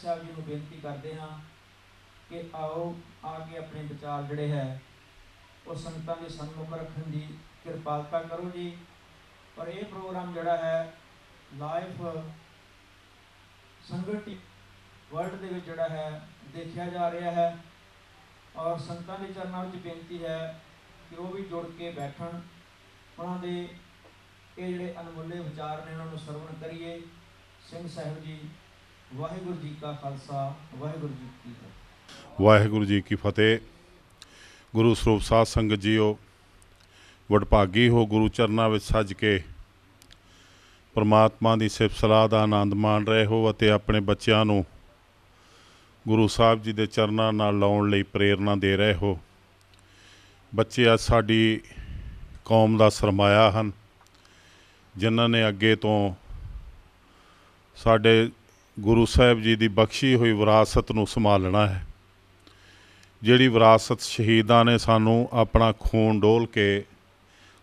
साहब जी को बेनती करते हाँ कि आओ आके अपने विचार जोड़े है वो संगतां के सन्मुख रखने की कृपालता करो जी। और ये प्रोग्राम जोड़ा है लाइव संगत वर्ल्ड के जोड़ा है देखा जा रहा है और संगतां के चरणों में बेनती है कि वो भी जुड़ के बैठन उन्होंने ये जोड़े अनमुल्ले विचार ने उन्होंने सरवण करिए। सिंह साहिब जी वाहिगुरू जी का खालसा वाहिगुरू जी की फतेह। वाहिगुरू जी की फतेह। गुरु ਸਰੂਪ ਸਾਧ संगत जीओ वडभागी हो गुरु चरणों में सज के परमात्मा की सिफत सलाह का आनंद माण रहे हो ਅਤੇ अपने बच्चों ਨੂੰ गुरु साहब जी के चरणों नाल लाउण लई प्रेरणा दे रहे हो। बच्चे अज साडी कौम का सरमाया हैं जिन्हां ने अगे तो साडे गुरु साहब जी की बख्शी हुई विरासत नूं संभालना है। जिहड़ी विरासत शहीदां ने सानू अपना खून डोल के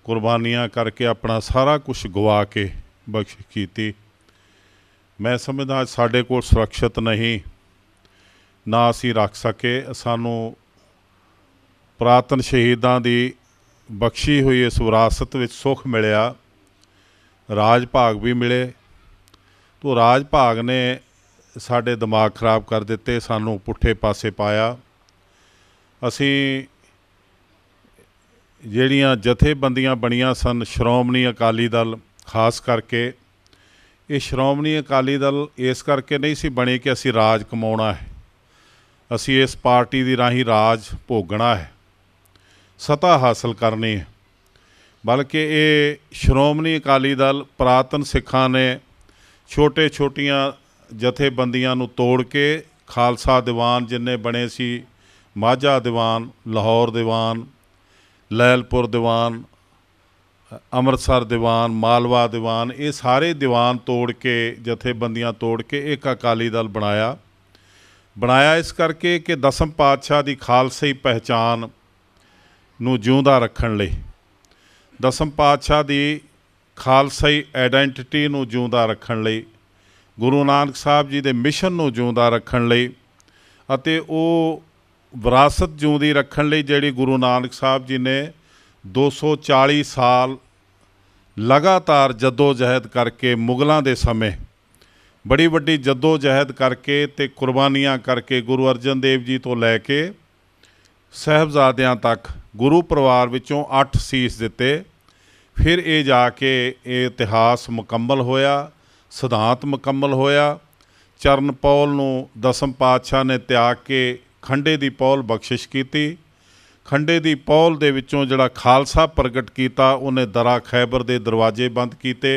कुर्बानियां करके अपना सारा कुछ गवा के बख्श की। मैं समझदा साडे कोल सुरक्षित नहीं ना असी रख सके। सानू पुरातन शहीदां दी बख्शी हुई इस विरासत विच सुख मिलिया, राज भाग भी मिले। तो राज भाग ने साडे दिमाग खराब कर दिते, सानू पुट्ठे पासे पाया। असी ਜਿਹੜੀਆਂ ਜਥੇਬੰਦੀਆਂ ਬਣੀਆਂ सन श्रोमणी अकाली दल खास करके ये श्रोमणी अकाली दल इस करके नहीं सी बनी कि असी राज कमाउणा है, असी इस पार्टी दी राही राज भोगना है, सत्ता हासिल करनी है। बल्कि ये श्रोमणी अकाली दल पुरातन सिखां ने छोटे छोटियां जथेबंदियां नूं तोड़ के खालसा दीवान जिन्ने बने सी, माझा दीवान, लाहौर दीवान, लैलपुर दीवान, अमृतसर दीवान, मालवा दीवान, ये सारे दीवान तोड़ के जथेबंदियां तोड़ के एक अकाली दल बनाया इस करके कि दसम पातशाह की खालसाई पहचान नूं जिउंदा रखण लई, दसम पातशाह की खालसाई आइडेंटिटी नूं जिउंदा रखण लई, गुरु नानक साहब जी के मिशन नूं जिउंदा रखण लई अते वो विरासत जिउंदी रखण लई जिहड़ी गुरु नानक साहब जी ने 240 साल लगातार जद्दोजहद करके मुगलों के समय बड़ी वड्डी जद्दोजहद करके ते कुर्बानियां करके गुरु अर्जन देव जी तो लैके साहबजादियां तक गुरु परिवार विचों 8 सीस दिते। फिर ये जाके ये इतिहास मुकम्मल होया, सिद्धांत मुकम्मल होया। चरण पौल नूं दसम पातशाह ने त्याग के खंडे दी पौल बख्शिश की। खंडे दी पौल दे विचों जिहड़ा खालसा प्रगट किया उन्हें दरा खैबर दे दरवाजे बंद किए,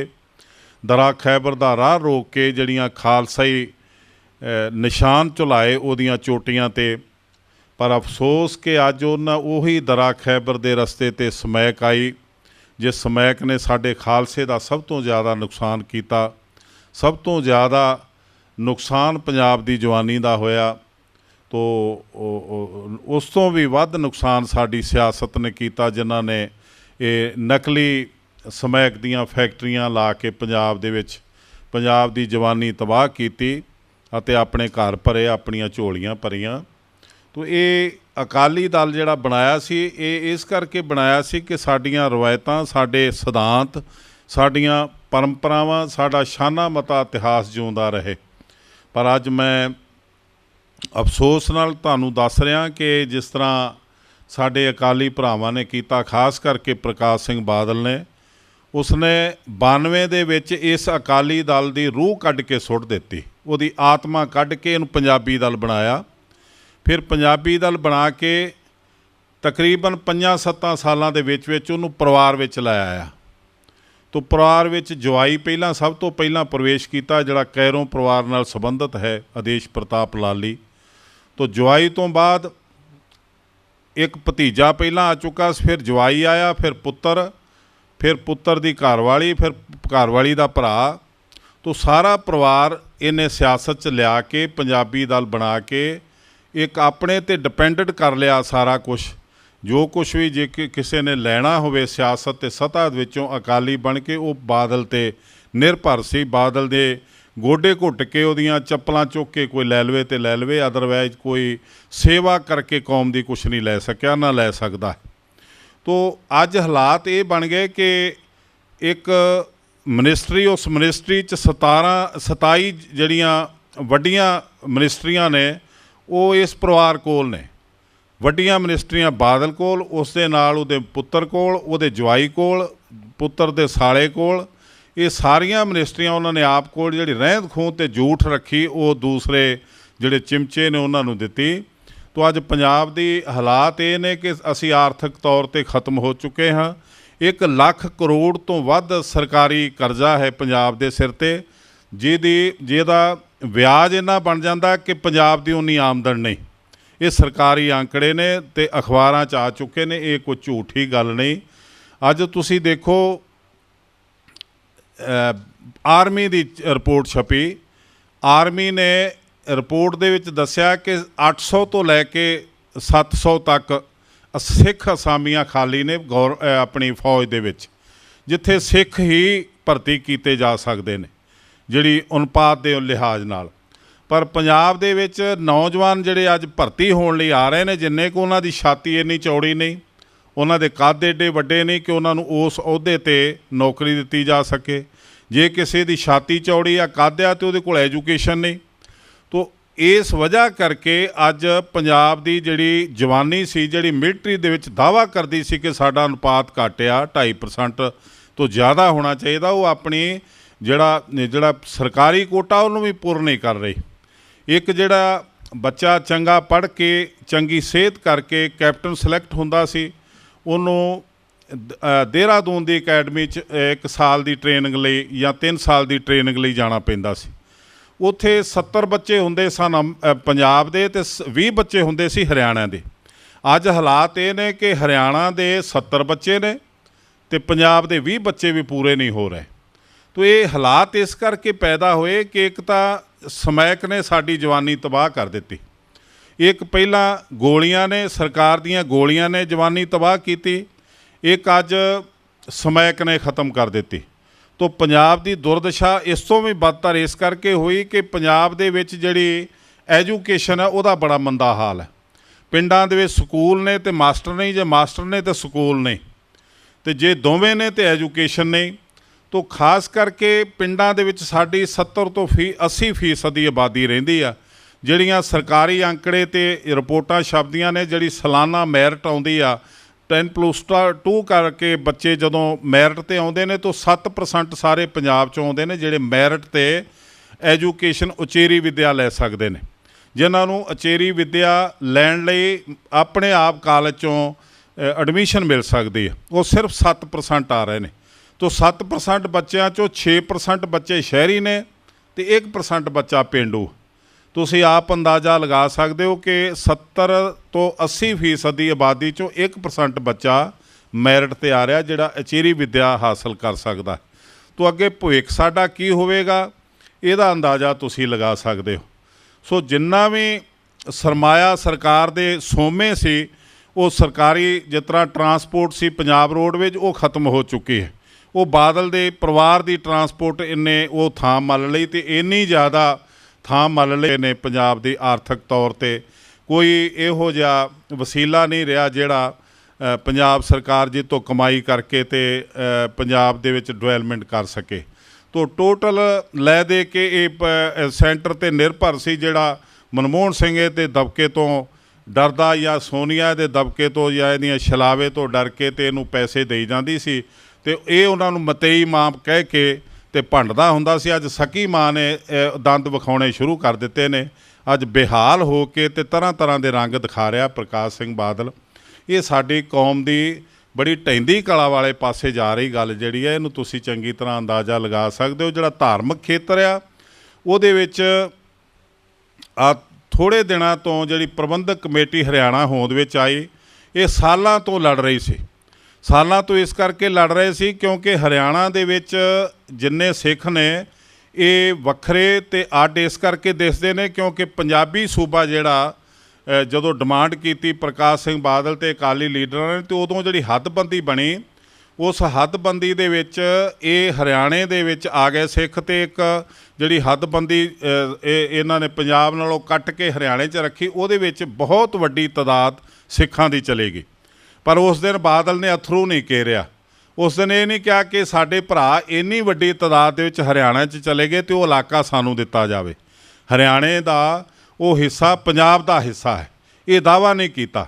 दरा खैबर दा राह रोक के जिहड़ियां खालसाई निशान झुलाए उहदियां चोटियां ते। पर अफसोस कि अज उन्हां उही दरा खैबर दे रस्ते ते समैक आई जिस समैक ने साडे खालसे दा सब तो ज़्यादा नुकसान किया। सब तो ज़्यादा नुकसान पंजाब दी जवानी दा होया। तो उस तो भी वध नुकसान साडी सियासत ने किया जिन्हां ने ये नकली समैक दीयां फैक्ट्रियां ला के पंजाब दे विच पंजाब दी जवानी तबाह की अते अपने घर भरे, अपनियां झोलियां भरियां। तो ये अकाली दल जिहड़ा बनाया सी ये इस करके बनाया सी कि साडियां रवायतां, साडे सिद्धांत, साडियां परंपरावां, साडा शाना मता इतिहास जिउंदा रहे। पर अज मैं अफसोस नाल तुहानूं दस रहा कि जिस तरह साडे अकाली भरावां ने कीता, खास करके प्रकाश सिंह बादल ने, उसने 92 दे विच इस अकाली दल की रूह कढ़ के सुट दित्ती, उहदी आत्मा कढ़ के इहनूं पंजाबी दल बनाया। फिर पंजाबी दल बना के तकरीबन 5-7 सालां दे विच उहनूं परिवार विच लै आया। तो परिवार विच जवाई पहलां सब तो पहलां प्रवेश किया जिहड़ा कैरों परिवार नाल संबंधित है, आदेश प्रताप लाली। तो जवाई तो बाद एक भतीजा पहला आ चुका, फिर जवाई आया, फिर पुत्तर दी घरवाली, फिर घरवाली दा भरा। तो सारा परिवार इन्हें सियासत च लिया के पंजाबी दल बना के एक अपने ते डिपेंडेंट कर लिया सारा कुछ। जो कुछ भी जे किसी ने लैना होवे सियासत ते सतह विचों अकाली बन के वो बादल ते निर्भर सी, बादल दे ਗੋਡੇ ਘੁੱਟ ਕੇ ਉਹਦੀਆਂ ਚੱਪਲਾਂ ਚੁੱਕ ਕੇ ਕੋਈ ਲੈ ਲਵੇ ਤੇ ਲੈ ਲਵੇ, ਅਦਰਵਾਈਜ਼ ਕੋਈ ਸੇਵਾ ਕਰਕੇ ਕੌਮ ਦੀ ਕੁਛ ਨਹੀਂ ਲੈ ਸਕਿਆ, ਨਾ ਲੈ ਸਕਦਾ। ਤੋ ਅੱਜ ਹਾਲਾਤ ਇਹ ਬਣ ਗਏ ਕਿ ਇੱਕ ਮਿਨਿਸਟਰੀ, ਉਸ ਮਿਨਿਸਟਰੀ 'ਚ 27 ਜਿਹੜੀਆਂ ਵੱਡੀਆਂ ਮਿਨਿਸਟਰੀਆਂ ਨੇ ਉਹ ਇਸ ਪਰਿਵਾਰ ਕੋਲ ਨੇ। ਵੱਡੀਆਂ ਮਿਨਿਸਟਰੀਆਂ ਬਾਦਲ ਕੋਲ, ਉਸ ਦੇ ਨਾਲ ਉਹਦੇ ਪੁੱਤਰ ਕੋਲ, ਉਹਦੇ ਜਵਾਈ ਕੋਲ, ਪੁੱਤਰ ਦੇ ਸਾਲੇ ਕੋਲ, ਇਹ ਸਾਰੀਆਂ ਮਿਨਿਸਟਰੀਆਂ ਉਹਨਾਂ ਨੇ ਆਪ ਕੋਲ। ਜਿਹੜੀ ਰਹਿੰਦ ਖੂੰਹਦ ਤੇ ਝੂਠ ਰੱਖੀ ਉਹ ਦੂਸਰੇ ਜਿਹੜੇ ਚਿਮਚੇ ਨੇ ਉਹਨਾਂ ਨੂੰ ਦਿੱਤੀ। ਤੋ ਅੱਜ ਪੰਜਾਬ ਦੀ ਹਾਲਾਤ ਇਹ ਨੇ ਕਿ ਅਸੀਂ ਆਰਥਿਕ ਤੌਰ 'ਤੇ ਖਤਮ ਹੋ ਚੁੱਕੇ ਹਾਂ। 1 ਲੱਖ ਕਰੋੜ ਤੋਂ ਵੱਧ ਸਰਕਾਰੀ ਕਰਜ਼ਾ ਹੈ ਪੰਜਾਬ ਦੇ ਸਿਰ 'ਤੇ, ਜਿਹਦਾ ਵਿਆਜ ਇੰਨਾ ਬਣ ਜਾਂਦਾ ਕਿ ਪੰਜਾਬ ਦੀ ਉਨੀ ਆਮਦਨ ਨਹੀਂ। ਇਹ ਸਰਕਾਰੀ ਅੰਕੜੇ ਨੇ ਤੇ ਅਖਬਾਰਾਂ 'ਚ ਆ ਚੁੱਕੇ ਨੇ, ਇਹ ਕੋਈ ਝੂਠੀ ਗੱਲ ਨਹੀਂ। ਅੱਜ ਤੁਸੀਂ ਦੇਖੋ ਆਰਮੀ ਦੀ ਰਿਪੋਰਟ ਛਪੀ, ਆਰਮੀ ਨੇ ਰਿਪੋਰਟ ਦੇ ਵਿੱਚ ਦੱਸਿਆ ਕਿ 800 ਤੋਂ ਲੈ ਕੇ 700 ਤੱਕ ਸਿੱਖ ਅਸਾਮੀਆਂ ਖਾਲੀ ਨੇ ਆਪਣੀ ਫੌਜ ਦੇ ਵਿੱਚ, ਜਿੱਥੇ ਸਿੱਖ ਹੀ ਭਰਤੀ ਕੀਤੇ ਜਾ ਸਕਦੇ ਨੇ ਜਿਹੜੀ ਅਨੁਪਾਤ ਦੇ ਲਿਹਾਜ਼ ਨਾਲ। ਪਰ ਪੰਜਾਬ ਦੇ ਵਿੱਚ ਨੌਜਵਾਨ ਜਿਹੜੇ ਅੱਜ ਭਰਤੀ ਹੋਣ ਲਈ ਆ ਰਹੇ ਨੇ, ਜਿੰਨੇ ਕੁ ਉਹਨਾਂ ਦੀ ਛਾਤੀ ਇੰਨੀ ਚੌੜੀ ਨਹੀਂ, ਉਹਨਾਂ ਦੇ ਕੱਦ ਏਡੇ ਵੱਡੇ ਨਹੀਂ ਕਿ ਉਹਨਾਂ ਨੂੰ ਉਸ ਅਹੁਦੇ 'ਤੇ ਨੌਕਰੀ ਦਿੱਤੀ ਜਾ ਸਕੇ। ਜੇ ਕਿਸੇ ਦੀ ਛਾਤੀ ਚੌੜੀ ਆ, ਕੱਦ ਆ, ਅਤੇ ਉਹਦੇ ਕੋਲ ਐਜੂਕੇਸ਼ਨ ਨਹੀਂ। ਤੋ ਇਸ ਵਜ੍ਹਾ ਕਰਕੇ ਅੱਜ ਪੰਜਾਬ ਦੀ ਜਿਹੜੀ ਜਵਾਨੀ ਸੀ, ਜਿਹੜੀ ਮਿਲਟਰੀ ਦੇ ਵਿੱਚ ਦਾਅਵਾ ਕਰਦੀ ਸੀ ਕਿ ਸਾਡਾ ਅਨੁਪਾਤ ਘੱਟ ਆ, 2.5% ਤੋਂ ਜ਼ਿਆਦਾ ਹੋਣਾ ਚਾਹੀਦਾ, ਉਹ ਆਪਣੀ ਜਿਹੜਾ ਸਰਕਾਰੀ ਕੋਟਾ ਉਹਨੂੰ ਵੀ ਪੂਰਾ ਨਹੀਂ ਕਰ ਰਹੀ। ਇੱਕ ਜਿਹੜਾ ਬੱਚਾ ਚੰਗਾ ਪੜ੍ਹ ਕੇ ਚੰਗੀ ਸਿਹਤ ਕਰਕੇ ਕੈਪਟਨ ਸਿਲੈਕਟ ਹੁੰਦਾ ਸੀ, ਉਹਨੂੰ ਦੇਹਰਾਦੂਨ ਦੀ ਅਕੈਡਮੀ 'ਚ 1 ਸਾਲ ਦੀ ਟ੍ਰੇਨਿੰਗ ਲਈ ਜਾਂ 3 ਸਾਲ ਦੀ ਟ੍ਰੇਨਿੰਗ ਲਈ ਜਾਣਾ ਪੈਂਦਾ ਸੀ। ਉੱਥੇ 70 ਬੱਚੇ ਹੁੰਦੇ ਸਨ ਪੰਜਾਬ ਦੇ ਅਤੇ 20 ਬੱਚੇ ਹੁੰਦੇ ਸੀ ਹਰਿਆਣਾ ਦੇ। ਅੱਜ ਹਾਲਾਤ ਇਹ ਨੇ ਕਿ ਹਰਿਆਣਾ ਦੇ 70 ਬੱਚੇ ਨੇ ਅਤੇ ਪੰਜਾਬ ਦੇ 20 ਬੱਚੇ ਵੀ ਪੂਰੇ ਨਹੀਂ ਹੋ ਰਹੇ। ਤੋ ਇਹ ਹਾਲਾਤ ਇਸ ਕਰਕੇ ਪੈਦਾ ਹੋਏ ਕਿ ਇੱਕ ਤਾਂ ਸਮੈਕ ਨੇ ਸਾਡੀ ਜਵਾਨੀ ਤਬਾਹ ਕਰ ਦਿੱਤੀ। ਇੱਕ ਪਹਿਲਾਂ ਗੋਲੀਆਂ ਨੇ, ਸਰਕਾਰ ਦੀਆਂ ਗੋਲੀਆਂ ਨੇ ਜਵਾਨੀ ਤਬਾਹ ਕੀਤੀ। ਇੱਕ ਅੱਜ ਸਮੈਕ ਨੇ ਖ਼ਤਮ ਕਰ ਦਿੱਤੀ। ਤੋ ਪੰਜਾਬ ਦੀ ਦੁਰਦਸ਼ਾ ਇਸ ਤੋਂ ਵੀ ਬਦਤਰ ਇਸ ਕਰਕੇ ਹੋਈ ਕਿ ਪੰਜਾਬ ਦੇ ਵਿੱਚ ਜਿਹੜੀ ਐਜੂਕੇਸ਼ਨ ਹੈ ਉਹਦਾ ਬੜਾ ਮੰਦਾ ਹਾਲ ਹੈ। ਪਿੰਡਾਂ ਦੇ ਵਿੱਚ ਸਕੂਲ ਨੇ ਅਤੇ ਮਾਸਟਰ ਨਹੀਂ, ਜੇ ਮਾਸਟਰ ਨੇ ਤਾਂ ਸਕੂਲ ਨਹੀਂ, ਅਤੇ ਜੇ ਦੋਵੇਂ ਨੇ ਤਾਂ ਐਜੂਕੇਸ਼ਨ ਨਹੀਂ। ਤੋ ਖਾਸ ਕਰਕੇ ਪਿੰਡਾਂ ਦੇ ਵਿੱਚ ਸਾਡੀ 70 ਤੋਂ 80% ਦੀ ਆਬਾਦੀ ਰਹਿੰਦੀ ਆ। ਜਿਹੜੀਆਂ ਸਰਕਾਰੀ ਅੰਕੜੇ 'ਤੇ ਰਿਪੋਰਟਾਂ ਛਪਦੀਆਂ ਨੇ, ਜਿਹੜੀ ਸਾਲਾਨਾ ਮੈਰਿਟ ਆਉਂਦੀ ਆ 10+2 ਕਰਕੇ ਬੱਚੇ ਜਦੋਂ ਮੈਰਿਟ 'ਤੇ ਆਉਂਦੇ ਨੇ ਤਾਂ 7% ਸਾਰੇ ਪੰਜਾਬ 'ਚੋਂ ਆਉਂਦੇ ਨੇ ਜਿਹੜੇ ਮੈਰਿਟ 'ਤੇ ਐਜੂਕੇਸ਼ਨ ਉਚੇਰੀ ਵਿੱਦਿਆ ਲੈ ਸਕਦੇ ਨੇ, ਜਿਨ੍ਹਾਂ ਨੂੰ ਉਚੇਰੀ ਵਿੱਦਿਆ ਲੈਣ ਲਈ ਆਪਣੇ ਆਪ ਕਾਲਜ 'ਚੋਂ ਐਡਮਿਸ਼ਨ ਮਿਲ ਸਕਦੀ ਹੈ। ਉਹ ਸਿਰਫ 7% ਆ ਰਹੇ ਨੇ। ਤੋ 7% ਬੱਚਿਆਂ 'ਚੋਂ 6% ਬੱਚੇ ਸ਼ਹਿਰੀ ਨੇ ਅਤੇ 1% ਬੱਚਾ ਪੇਂਡੂ। ਤੁਸੀਂ ਆਪ ਅੰਦਾਜ਼ਾ ਲਗਾ ਸਕਦੇ ਹੋ ਕਿ 70 ਤੋਂ 80% ਦੀ ਆਬਾਦੀ 'ਚੋਂ 1% ਬੱਚਾ ਮੈਰਿਟ 'ਤੇ ਆ ਰਿਹਾ ਜਿਹੜਾ ਉਚੇਰੀ ਵਿੱਦਿਆ ਹਾਸਲ ਕਰ ਸਕਦਾ। ਤੋ ਅੱਗੇ ਭਵਿੱਖ ਸਾਡਾ ਕੀ ਹੋਵੇਗਾ ਇਹਦਾ ਅੰਦਾਜ਼ਾ ਤੁਸੀਂ ਲਗਾ ਸਕਦੇ ਹੋ। ਸੋ ਜਿੰਨਾ ਵੀ ਸਰਮਾਇਆ ਸਰਕਾਰ ਦੇ ਸੋਮੇ ਸੀ, ਉਹ ਸਰਕਾਰੀ ਜਿਸ ਤਰ੍ਹਾਂ ਟਰਾਂਸਪੋਰਟ ਸੀ ਪੰਜਾਬ ਰੋਡਵੇਜ਼, ਉਹ ਖਤਮ ਹੋ ਚੁੱਕੀ ਹੈ। ਉਹ ਬਾਦਲ ਦੇ ਪਰਿਵਾਰ ਦੀ ਟਰਾਂਸਪੋਰਟ ਇਹਨੇ ਉਹ ਥਾਂ ਮੱਲ ਲਈ ਅਤੇ ਇੰਨੀ ਜ਼ਿਆਦਾ ਥਾਂ ਮੱਲ ਲਏ ਨੇ ਪੰਜਾਬ ਦੀ ਆਰਥਿਕ ਤੌਰ 'ਤੇ। ਕੋਈ ਇਹੋ ਜਿਹਾ ਵਸੀਲਾ ਨਹੀਂ ਰਿਹਾ ਜਿਹੜਾ ਪੰਜਾਬ ਸਰਕਾਰ ਜੀ ਤੋਂ ਕਮਾਈ ਕਰਕੇ ਅਤੇ ਪੰਜਾਬ ਦੇ ਵਿੱਚ ਡਿਵੈਲਪਮੈਂਟ ਕਰ ਸਕੇ। ਤੋ ਟੋਟਲ ਲੈ ਦੇ ਕੇ ਇਹ ਸੈਂਟਰ 'ਤੇ ਨਿਰਭਰ ਸੀ, ਜਿਹੜਾ ਮਨਮੋਹਨ ਸਿੰਘ ਦੇ ਦਬਕੇ ਤੋਂ ਡਰਦਾ ਜਾਂ ਸੋਨੀਆ ਦੇ ਦਬਕੇ ਤੋਂ ਜਾਂ ਇਹਦੀਆਂ ਛਲਾਵੇ ਤੋਂ ਡਰ ਕੇ ਅਤੇ ਇਹਨੂੰ ਪੈਸੇ ਦੇਈ ਜਾਂਦੀ ਸੀ ਅਤੇ ਇਹ ਉਹਨਾਂ ਨੂੰ ਮਤੇਈ ਮਾਂ ਕਹਿ ਕੇ ਅਤੇ ਭੰਡਦਾ ਹੁੰਦਾ ਸੀ। ਅੱਜ ਸਕੀ ਮਾਂ ਨੇ ਦੰਦ ਵਿਖਾਉਣੇ ਸ਼ੁਰੂ ਕਰ ਦਿੱਤੇ ਨੇ। ਅੱਜ ਬੇਹਾਲ ਹੋ ਕੇ ਅਤੇ ਤਰ੍ਹਾਂ ਤਰ੍ਹਾਂ ਦੇ ਰੰਗ ਦਿਖਾ ਰਿਹਾ ਪ੍ਰਕਾਸ਼ ਸਿੰਘ ਬਾਦਲ। ਇਹ ਸਾਡੀ ਕੌਮ ਦੀ ਬੜੀ ਢਹਿੰਦੀ ਕਲਾ ਵਾਲੇ ਪਾਸੇ ਜਾ ਰਹੀ ਗੱਲ ਜਿਹੜੀ ਹੈ, ਇਹਨੂੰ ਤੁਸੀਂ ਚੰਗੀ ਤਰ੍ਹਾਂ ਅੰਦਾਜ਼ਾ ਲਗਾ ਸਕਦੇ ਹੋ। ਜਿਹੜਾ ਧਾਰਮਿਕ ਖੇਤਰ ਆ ਉਹਦੇ ਵਿੱਚ ਆ ਥੋੜ੍ਹੇ ਦਿਨਾਂ ਤੋਂ ਜਿਹੜੀ ਪ੍ਰਬੰਧਕ ਕਮੇਟੀ ਹਰਿਆਣਾ ਹੋਂਦ ਵਿੱਚ ਆਈ, ਇਹ ਸਾਲਾਂ ਤੋਂ ਲੜ ਰਹੀ ਸੀ। ਸਾਲਾਂ ਤੋਂ ਇਸ ਕਰਕੇ ਲੜ ਰਹੇ ਸੀ ਕਿਉਂਕਿ ਹਰਿਆਣਾ ਦੇ ਵਿੱਚ ਜਿੰਨੇ ਸਿੱਖ ਨੇ ਇਹ ਵੱਖਰੇ ਅਤੇ ਅੱਡ ਇਸ ਕਰਕੇ ਦਿਸਦੇ ਨੇ ਕਿਉਂਕਿ ਪੰਜਾਬੀ ਸੂਬਾ ਜਿਹੜਾ ਜਦੋਂ ਡਿਮਾਂਡ ਕੀਤੀ ਪ੍ਰਕਾਸ਼ ਸਿੰਘ ਬਾਦਲ ਅਤੇ ਅਕਾਲੀ ਲੀਡਰਾਂ ਨੇ, ਅਤੇ ਉਦੋਂ ਜਿਹੜੀ ਹੱਦਬੰਦੀ ਬਣੀ ਉਸ ਹੱਦਬੰਦੀ ਦੇ ਵਿੱਚ ਇਹ ਹਰਿਆਣੇ ਦੇ ਵਿੱਚ ਆ ਗਏ ਸਿੱਖ, ਤੇ ਇੱਕ ਜਿਹੜੀ ਹੱਦਬੰਦੀ ਇਹਨਾਂ ਨੇ ਪੰਜਾਬ ਨਾਲੋਂ ਕੱਟ ਕੇ ਹਰਿਆਣੇ 'ਚ ਰੱਖੀ, ਉਹਦੇ ਵਿੱਚ ਬਹੁਤ ਵੱਡੀ ਤਾਦਾਦ ਸਿੱਖਾਂ ਦੀ ਚਲੀ ਗਈ। ਪਰ ਉਸ ਦਿਨ ਬਾਦਲ ਨੇ ਅਥਰੂ ਨਹੀਂ ਕੇਰਿਆ। ਉਸ ਦਿਨ ਇਹ ਨਹੀਂ ਕਿਹਾ ਕਿ ਸਾਡੇ ਭਰਾ ਇੰਨੀ ਵੱਡੀ ਤਾਦਾਦ ਦੇ ਵਿੱਚ ਹਰਿਆਣਾ 'ਚ ਚਲੇ ਗਏ ਅਤੇ ਉਹ ਇਲਾਕਾ ਸਾਨੂੰ ਦਿੱਤਾ ਜਾਵੇ। ਹਰਿਆਣੇ ਦਾ ਉਹ ਹਿੱਸਾ ਪੰਜਾਬ ਦਾ ਹਿੱਸਾ ਹੈ, ਇਹ ਦਾਅਵਾ ਨਹੀਂ ਕੀਤਾ।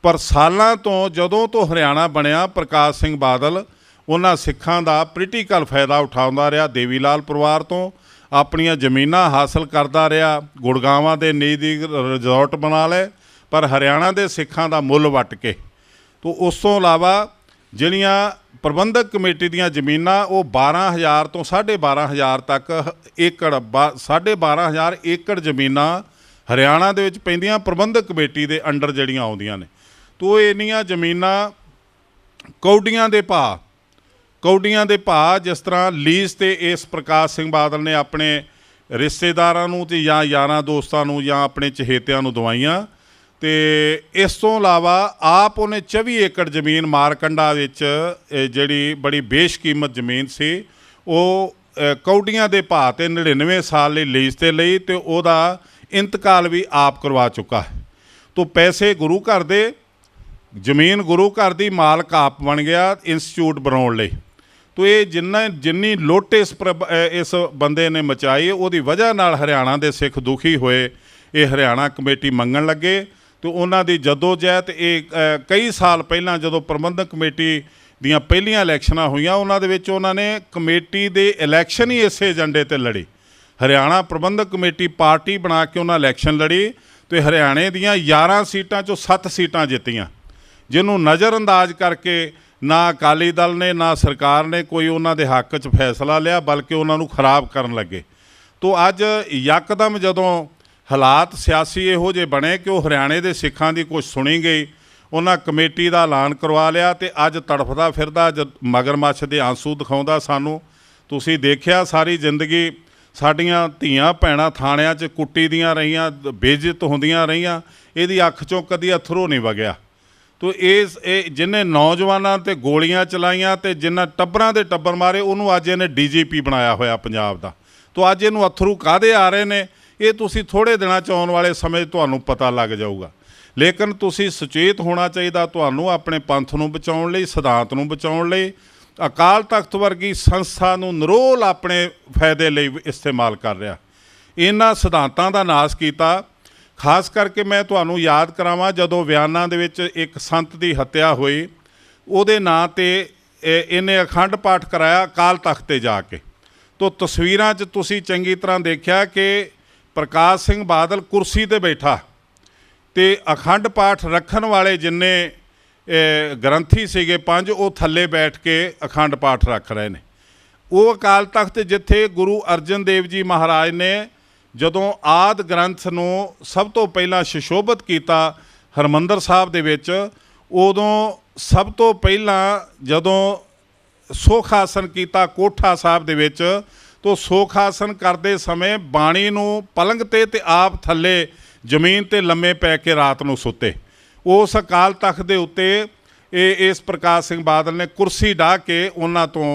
ਪਰ ਸਾਲਾਂ ਤੋਂ ਜਦੋਂ ਤੋਂ ਹਰਿਆਣਾ ਬਣਿਆ, ਪ੍ਰਕਾਸ਼ ਸਿੰਘ ਬਾਦਲ ਉਹਨਾਂ ਸਿੱਖਾਂ ਦਾ ਪੋਲੀਟੀਕਲ ਫਾਇਦਾ ਉਠਾਉਂਦਾ ਰਿਹਾ। ਦੇਵੀ ਲਾਲ ਪਰਿਵਾਰ ਤੋਂ ਆਪਣੀਆਂ ਜ਼ਮੀਨਾਂ ਹਾਸਲ ਕਰਦਾ ਰਿਹਾ, ਗੁੜਗਾਵਾਂ ਦੇ ਨਜ਼ਦੀਕ ਰਿਜ਼ੋਰਟ ਬਣਾ ਲਏ, ਪਰ ਹਰਿਆਣਾ ਦੇ ਸਿੱਖਾਂ ਦਾ ਮੁੱਲ ਵੱਟ ਕੇ। ਤੋਂ ਉਸ ਤੋਂ ਇਲਾਵਾ ਜਿਹੜੀਆਂ ਪ੍ਰਬੰਧਕ ਕਮੇਟੀ ਦੀਆਂ ਜ਼ਮੀਨਾਂ ਉਹ 12,000 ਤੋਂ 12,500 ਤੱਕ ਏਕੜ 12,500 ਏਕੜ ਜ਼ਮੀਨਾਂ ਹਰਿਆਣਾ ਦੇ ਵਿੱਚ ਪੈਂਦੀਆਂ ਪ੍ਰਬੰਧਕ ਕਮੇਟੀ ਦੇ ਅੰਡਰ ਜਿਹੜੀਆਂ ਆਉਂਦੀਆਂ ਨੇ। ਤੋ ਇੰਨੀਆਂ ਜ਼ਮੀਨਾਂ ਕੌਡੀਆਂ ਦੇ ਭਾਅ ਜਿਸ ਤਰ੍ਹਾਂ ਲੀਜ਼ 'ਤੇ ਇਸ ਪ੍ਰਕਾਸ਼ ਸਿੰਘ ਬਾਦਲ ਨੇ ਆਪਣੇ ਰਿਸ਼ਤੇਦਾਰਾਂ ਨੂੰ ਤੇ ਜਾਂ ਯਾਰਾਂ ਦੋਸਤਾਂ ਨੂੰ ਜਾਂ ਆਪਣੇ ਚਹੇਤਿਆਂ ਨੂੰ ਦਵਾਈਆਂ। ਅਤੇ ਇਸ ਤੋਂ ਇਲਾਵਾ ਆਪ ਉਹਨੇ 24 ਏਕੜ ਜ਼ਮੀਨ ਮਾਰਕੰਡਾ ਵਿੱਚ ਜਿਹੜੀ ਬੜੀ ਬੇਸ਼ਕੀਮਤ ਜ਼ਮੀਨ ਸੀ ਉਹ ਕੌਡੀਆਂ ਦੇ ਭਾਅ 'ਤੇ 99 ਸਾਲ ਲਈ ਲੀਜ਼ 'ਤੇ ਲਈ, ਅਤੇ ਉਹਦਾ ਇੰਤਕਾਲ ਵੀ ਆਪ ਕਰਵਾ ਚੁੱਕਾ ਹੈ। ਤੋ ਪੈਸੇ ਗੁਰੂ ਘਰ ਦੇ, ਜ਼ਮੀਨ ਗੁਰੂ ਘਰ ਦੀ, ਮਾਲਕ ਆਪ ਬਣ ਗਿਆ ਇੰਸਟੀਚਿਊਟ ਬਣਾਉਣ ਲਈ। ਤੋ ਇਹ ਜਿੰਨੀ ਲੁੱਟ ਇਸ ਬੰਦੇ ਨੇ ਮਚਾਈ, ਉਹਦੀ ਵਜ੍ਹਾ ਨਾਲ ਹਰਿਆਣਾ ਦੇ ਸਿੱਖ ਦੁਖੀ ਹੋਏ। ਇਹ ਹਰਿਆਣਾ ਕਮੇਟੀ ਮੰਗਣ ਲੱਗੇ ਅਤੇ ਉਹਨਾਂ ਦੀ ਜਦੋਜਹਿਦ ਇਹ ਕਈ ਸਾਲ ਪਹਿਲਾਂ ਜਦੋਂ ਪ੍ਰਬੰਧਕ ਕਮੇਟੀ ਦੀਆਂ ਪਹਿਲੀਆਂ ਇਲੈਕਸ਼ਨਾਂ ਹੋਈਆਂ, ਉਹਨਾਂ ਦੇ ਵਿੱਚ ਉਹਨਾਂ ਨੇ ਕਮੇਟੀ ਦੇ ਇਲੈਕਸ਼ਨ ਹੀ ਇਸੇ ਏਜੰਡੇ 'ਤੇ ਲੜੀ। ਹਰਿਆਣਾ ਪ੍ਰਬੰਧਕ ਕਮੇਟੀ ਪਾਰਟੀ ਬਣਾ ਕੇ ਉਹਨਾਂ ਇਲੈਕਸ਼ਨ ਲੜੀ ਅਤੇ ਹਰਿਆਣੇ ਦੀਆਂ 11 ਸੀਟਾਂ 'ਚੋਂ 7 ਸੀਟਾਂ ਜਿੱਤੀਆਂ, ਜਿਹਨੂੰ ਨਜ਼ਰਅੰਦਾਜ਼ ਕਰਕੇ ਨਾ ਅਕਾਲੀ ਦਲ ਨੇ ਨਾ ਸਰਕਾਰ ਨੇ ਕੋਈ ਉਹਨਾਂ ਦੇ ਹੱਕ 'ਚ ਫੈਸਲਾ ਲਿਆ, ਬਲਕਿ ਉਹਨਾਂ ਨੂੰ ਖਰਾਬ ਕਰਨ ਲੱਗੇ। ਤੋ ਅੱਜ ਯਕਦਮ ਜਦੋਂ ਹਾਲਾਤ ਸਿਆਸੀ ਇਹੋ ਜਿਹੇ ਬਣੇ ਕਿ ਉਹ ਹਰਿਆਣੇ ਦੇ ਸਿੱਖਾਂ ਦੀ ਕੁਛ ਸੁਣੀ ਗਈ, ਉਹਨਾਂ ਕਮੇਟੀ ਦਾ ਐਲਾਨ ਕਰਵਾ ਲਿਆ ਅਤੇ ਅੱਜ ਤੜਫਦਾ ਫਿਰਦਾ ਮਗਰਮੱਛ ਦੇ ਆਂਸੂ ਦਿਖਾਉਂਦਾ ਸਾਨੂੰ। ਤੁਸੀਂ ਦੇਖਿਆ ਸਾਰੀ ਜ਼ਿੰਦਗੀ ਸਾਡੀਆਂ ਧੀਆਂ ਭੈਣਾਂ ਥਾਣਿਆਂ 'ਚ ਕੁੱਟੀ ਦੀਆਂ ਰਹੀਆਂ, ਬੇਇੱਜ਼ਤ ਹੁੰਦੀਆਂ ਰਹੀਆਂ, ਇਹਦੀ ਅੱਖ 'ਚੋਂ ਕਦੀ ਅਥਰੂ ਨਹੀਂ ਵਗਿਆ। ਤੋ ਇਹ ਜਿਹਨੇ ਨੌਜਵਾਨਾਂ 'ਤੇ ਗੋਲੀਆਂ ਚਲਾਈਆਂ ਅਤੇ ਜਿਨ੍ਹਾਂ ਟੱਬਰਾਂ ਦੇ ਟੱਬਰ ਮਾਰੇ, ਉਹਨੂੰ ਅੱਜ ਇਹਨੇ DGP ਬਣਾਇਆ ਹੋਇਆ ਪੰਜਾਬ ਦਾ। ਤੋ ਅੱਜ ਇਹਨੂੰ ਅਥਰੂ ਕਾਹਦੇ ਆ ਰਹੇ ਨੇ, ਇਹ ਤੁਸੀਂ ਥੋੜ੍ਹੇ ਦਿਨਾਂ 'ਚ ਆਉਣ ਵਾਲੇ ਸਮੇਂ 'ਚ ਤੁਹਾਨੂੰ ਪਤਾ ਲੱਗ ਜਾਊਗਾ। ਲੇਕਿਨ ਤੁਸੀਂ ਸੁਚੇਤ ਹੋਣਾ ਚਾਹੀਦਾ ਤੁਹਾਨੂੰ, ਆਪਣੇ ਪੰਥ ਨੂੰ ਬਚਾਉਣ ਲਈ, ਸਿਧਾਂਤ ਨੂੰ ਬਚਾਉਣ ਲਈ। ਅਕਾਲ ਤਖਤ ਵਰਗੀ ਸੰਸਥਾ ਨੂੰ ਨਿਰੋਲ ਆਪਣੇ ਫਾਇਦੇ ਲਈ ਇਸਤੇਮਾਲ ਕਰ ਰਿਹਾ। ਇਹਨਾਂ ਸਿਧਾਂਤਾਂ ਦਾ ਨਾਸ਼ ਕੀਤਾ। ਖਾਸ ਕਰਕੇ ਮੈਂ ਤੁਹਾਨੂੰ ਯਾਦ ਕਰਾਵਾਂ, ਜਦੋਂ ਵਿਆਨਾਂ ਦੇ ਵਿੱਚ ਇੱਕ ਸੰਤ ਦੀ ਹੱਤਿਆ ਹੋਈ, ਉਹਦੇ ਨਾਂ 'ਤੇ ਇਹਨੇ ਅਖੰਡ ਪਾਠ ਕਰਾਇਆ ਅਕਾਲ ਤਖਤ 'ਤੇ ਜਾ ਕੇ। ਤੋ ਤਸਵੀਰਾਂ 'ਚ ਤੁਸੀਂ ਚੰਗੀ ਤਰ੍ਹਾਂ ਦੇਖਿਆ ਕਿ ਪ੍ਰਕਾਸ਼ ਸਿੰਘ ਬਾਦਲ ਕੁਰਸੀ 'ਤੇ ਬੈਠਾ ਅਤੇ ਅਖੰਡ ਪਾਠ ਰੱਖਣ ਵਾਲੇ ਜਿੰਨੇ ਗ੍ਰੰਥੀ ਸੀਗੇ 5, ਉਹ ਥੱਲੇ ਬੈਠ ਕੇ ਅਖੰਡ ਪਾਠ ਰੱਖ ਰਹੇ ਨੇ। ਉਹ ਅਕਾਲ ਤਖਤ ਜਿੱਥੇ ਗੁਰੂ ਅਰਜਨ ਦੇਵ ਜੀ ਮਹਾਰਾਜ ਨੇ ਜਦੋਂ ਆਦਿ ਗ੍ਰੰਥ ਨੂੰ ਸਭ ਤੋਂ ਪਹਿਲਾਂ ਸੁਸ਼ੋਭਿਤ ਕੀਤਾ ਹਰਿਮੰਦਰ ਸਾਹਿਬ ਦੇ ਵਿੱਚ, ਉਦੋਂ ਸਭ ਤੋਂ ਪਹਿਲਾਂ ਜਦੋਂ ਸੁਖ ਆਸਨ ਕੀਤਾ ਕੋਠਾ ਸਾਹਿਬ ਦੇ ਵਿੱਚ, ਤੋ ਸੁਖ ਆਸਨ ਕਰਦੇ ਸਮੇਂ ਬਾਣੀ ਨੂੰ ਪਲੰਘ 'ਤੇ ਅਤੇ ਆਪ ਥੱਲੇ ਜ਼ਮੀਨ 'ਤੇ ਲੰਮੇ ਪੈ ਕੇ ਰਾਤ ਨੂੰ ਸੁੱਤੇ। ਉਸ ਅਕਾਲ ਤਖਤ ਦੇ ਉੱਤੇ ਇਸ ਪ੍ਰਕਾਸ਼ ਸਿੰਘ ਬਾਦਲ ਨੇ ਕੁਰਸੀ ਢਾਹ ਕੇ ਉਹਨਾਂ ਤੋਂ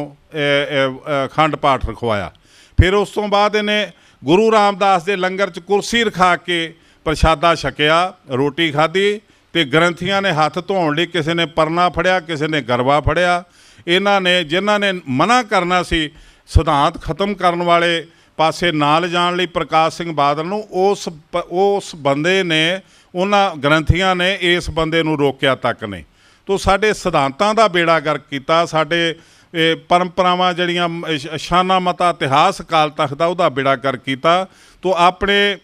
ਅਖੰਡ ਪਾਠ ਰਖਵਾਇਆ। ਫਿਰ ਉਸ ਤੋਂ ਬਾਅਦ ਇਹਨੇ ਗੁਰੂ ਰਾਮਦਾਸ ਦੇ ਲੰਗਰ 'ਚ ਕੁਰਸੀ ਰਖਾ ਕੇ ਪ੍ਰਸ਼ਾਦਾ ਛਕਿਆ, ਰੋਟੀ ਖਾਧੀ, ਅਤੇ ਗ੍ਰੰਥੀਆਂ ਨੇ ਹੱਥ ਧੋਣ ਲਈ ਕਿਸੇ ਨੇ ਪਰਨਾ ਫੜਿਆ, ਕਿਸੇ ਨੇ ਗਰਵਾ ਫੜਿਆ। ਇਹਨਾਂ ਨੇ ਜਿਨ੍ਹਾਂ ਨੇ ਮਨ੍ਹਾ ਕਰਨਾ ਸੀ, ਸਿਧਾਂਤ ਖਤਮ ਕਰਨ ਵਾਲੇ ਪਾਸੇ ਨਾ ਲਿਜਾਣ ਲਈ ਪ੍ਰਕਾਸ਼ ਸਿੰਘ ਬਾਦਲ ਨੂੰ, ਉਸ ਬੰਦੇ ਨੇ, ਉਹਨਾਂ ਗ੍ਰੰਥੀਆਂ ਨੇ ਇਸ ਬੰਦੇ ਨੂੰ ਰੋਕਿਆ ਤੱਕ ਨਹੀਂ। ਤੋ ਸਾਡੇ ਸਿਧਾਂਤਾਂ ਦਾ ਬੇੜਾ ਗਰਕ ਕੀਤਾ, ਸਾਡੇ ਪਰੰਪਰਾਵਾਂ ਜਿਹੜੀਆਂ ਸ਼ਾਨਾ ਮਤਾ ਇਤਿਹਾਸ ਅਕਾਲ ਤਖਤ ਦਾ, ਉਹਦਾ ਬੇੜਾ ਗਰਕ ਕੀਤਾ। ਤੋ ਆਪਣੇ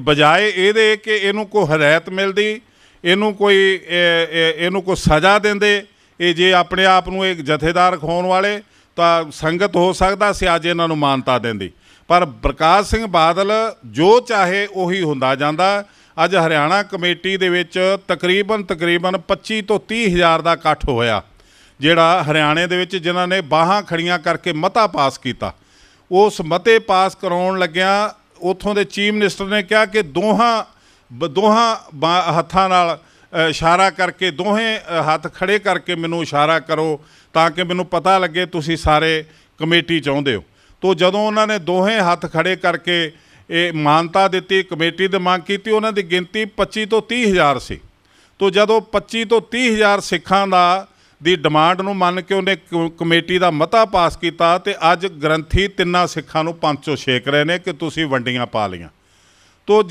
ਬਜਾਏ ਇਹਦੇ ਕਿ ਇਹਨੂੰ ਕੋਈ ਹਦਾਇਤ ਮਿਲਦੀ, ਇਹਨੂੰ ਕੋਈ ਸਜ਼ਾ ਦਿੰਦੇ, ਇਹ ਜੇ ਆਪਣੇ ਆਪ ਨੂੰ ਇੱਕ ਜਥੇਦਾਰ ਖਵਾਉਣ ਵਾਲੇ ਤਾਂ ਸੰਗਤ ਹੋ ਸਕਦਾ ਸੀ ਅੱਜ ਇਹਨਾਂ ਨੂੰ ਮਾਨਤਾ ਦਿੰਦੀ। ਪਰ ਪ੍ਰਕਾਸ਼ ਸਿੰਘ ਬਾਦਲ ਜੋ ਚਾਹੇ ਉਹੀ ਹੁੰਦਾ ਜਾਂਦਾ। ਅੱਜ ਹਰਿਆਣਾ ਕਮੇਟੀ ਦੇ ਵਿੱਚ ਤਕਰੀਬਨ 25 ਤੋਂ 30 ਹਜ਼ਾਰ ਦਾ ਇਕੱਠ ਹੋਇਆ, ਜਿਹੜਾ ਹਰਿਆਣੇ ਦੇ ਵਿੱਚ ਜਿਨ੍ਹਾਂ ਨੇ ਬਾਹਾਂ ਖੜੀਆਂ ਕਰਕੇ ਮਤਾ ਪਾਸ ਕੀਤਾ। ਉਸ ਮਤੇ ਪਾਸ ਕਰਾਉਣ ਲੱਗਿਆਂ ਉੱਥੋਂ ਦੇ ਚੀਫ ਮਿਨਿਸਟਰ ਨੇ ਕਿਹਾ ਕਿ ਦੋਹਾਂ ਹੱਥਾਂ ਨਾਲ ਇਸ਼ਾਰਾ ਕਰਕੇ ਦੋਹੇ ਹੱਥ ਖੜੇ ਕਰਕੇ ਮੈਨੂੰ ਇਸ਼ਾਰਾ ਕਰੋ ਤਾਂ ਕਿ ਮੈਨੂੰ ਪਤਾ ਲੱਗੇ ਤੁਸੀਂ ਸਾਰੇ ਕਮੇਟੀ ਚਾਹੁੰਦੇ ਹੋ। ਤੋ ਜਦੋਂ ਉਹਨਾਂ ਨੇ ਦੋਹੇ ਹੱਥ ਖੜੇ ਕਰਕੇ ਇਹ ਮਾਨਤਾ ਦਿੱਤੀ, ਕਮੇਟੀ ਦੀ ਮੰਗ ਕੀਤੀ, ਉਹਨਾਂ ਦੀ ਗਿਣਤੀ 25 ਤੋਂ 30 ਹਜ਼ਾਰ ਸੀ। ਤੋ ਜਦੋਂ 25 ਤੋਂ 30 ਹਜ਼ਾਰ ਸਿੱਖਾਂ ਦੀ ਡਿਮਾਂਡ ਨੂੰ ਮੰਨ ਕੇ ਉਹਨੇ ਕਮੇਟੀ ਦਾ ਮਤਾ ਪਾਸ ਕੀਤਾ ਤੇ ਅੱਜ ਗ੍ਰੰਥੀ ਤਿੰਨਾਂ ਸਿੱਖਾਂ ਨੂੰ 500 ਛੇਕ ਰਹੇ ਨੇ ਕਿ ਤੁਸੀਂ ਵੰਡੀਆਂ ਪਾ ਲਈਆਂ। ਤੋ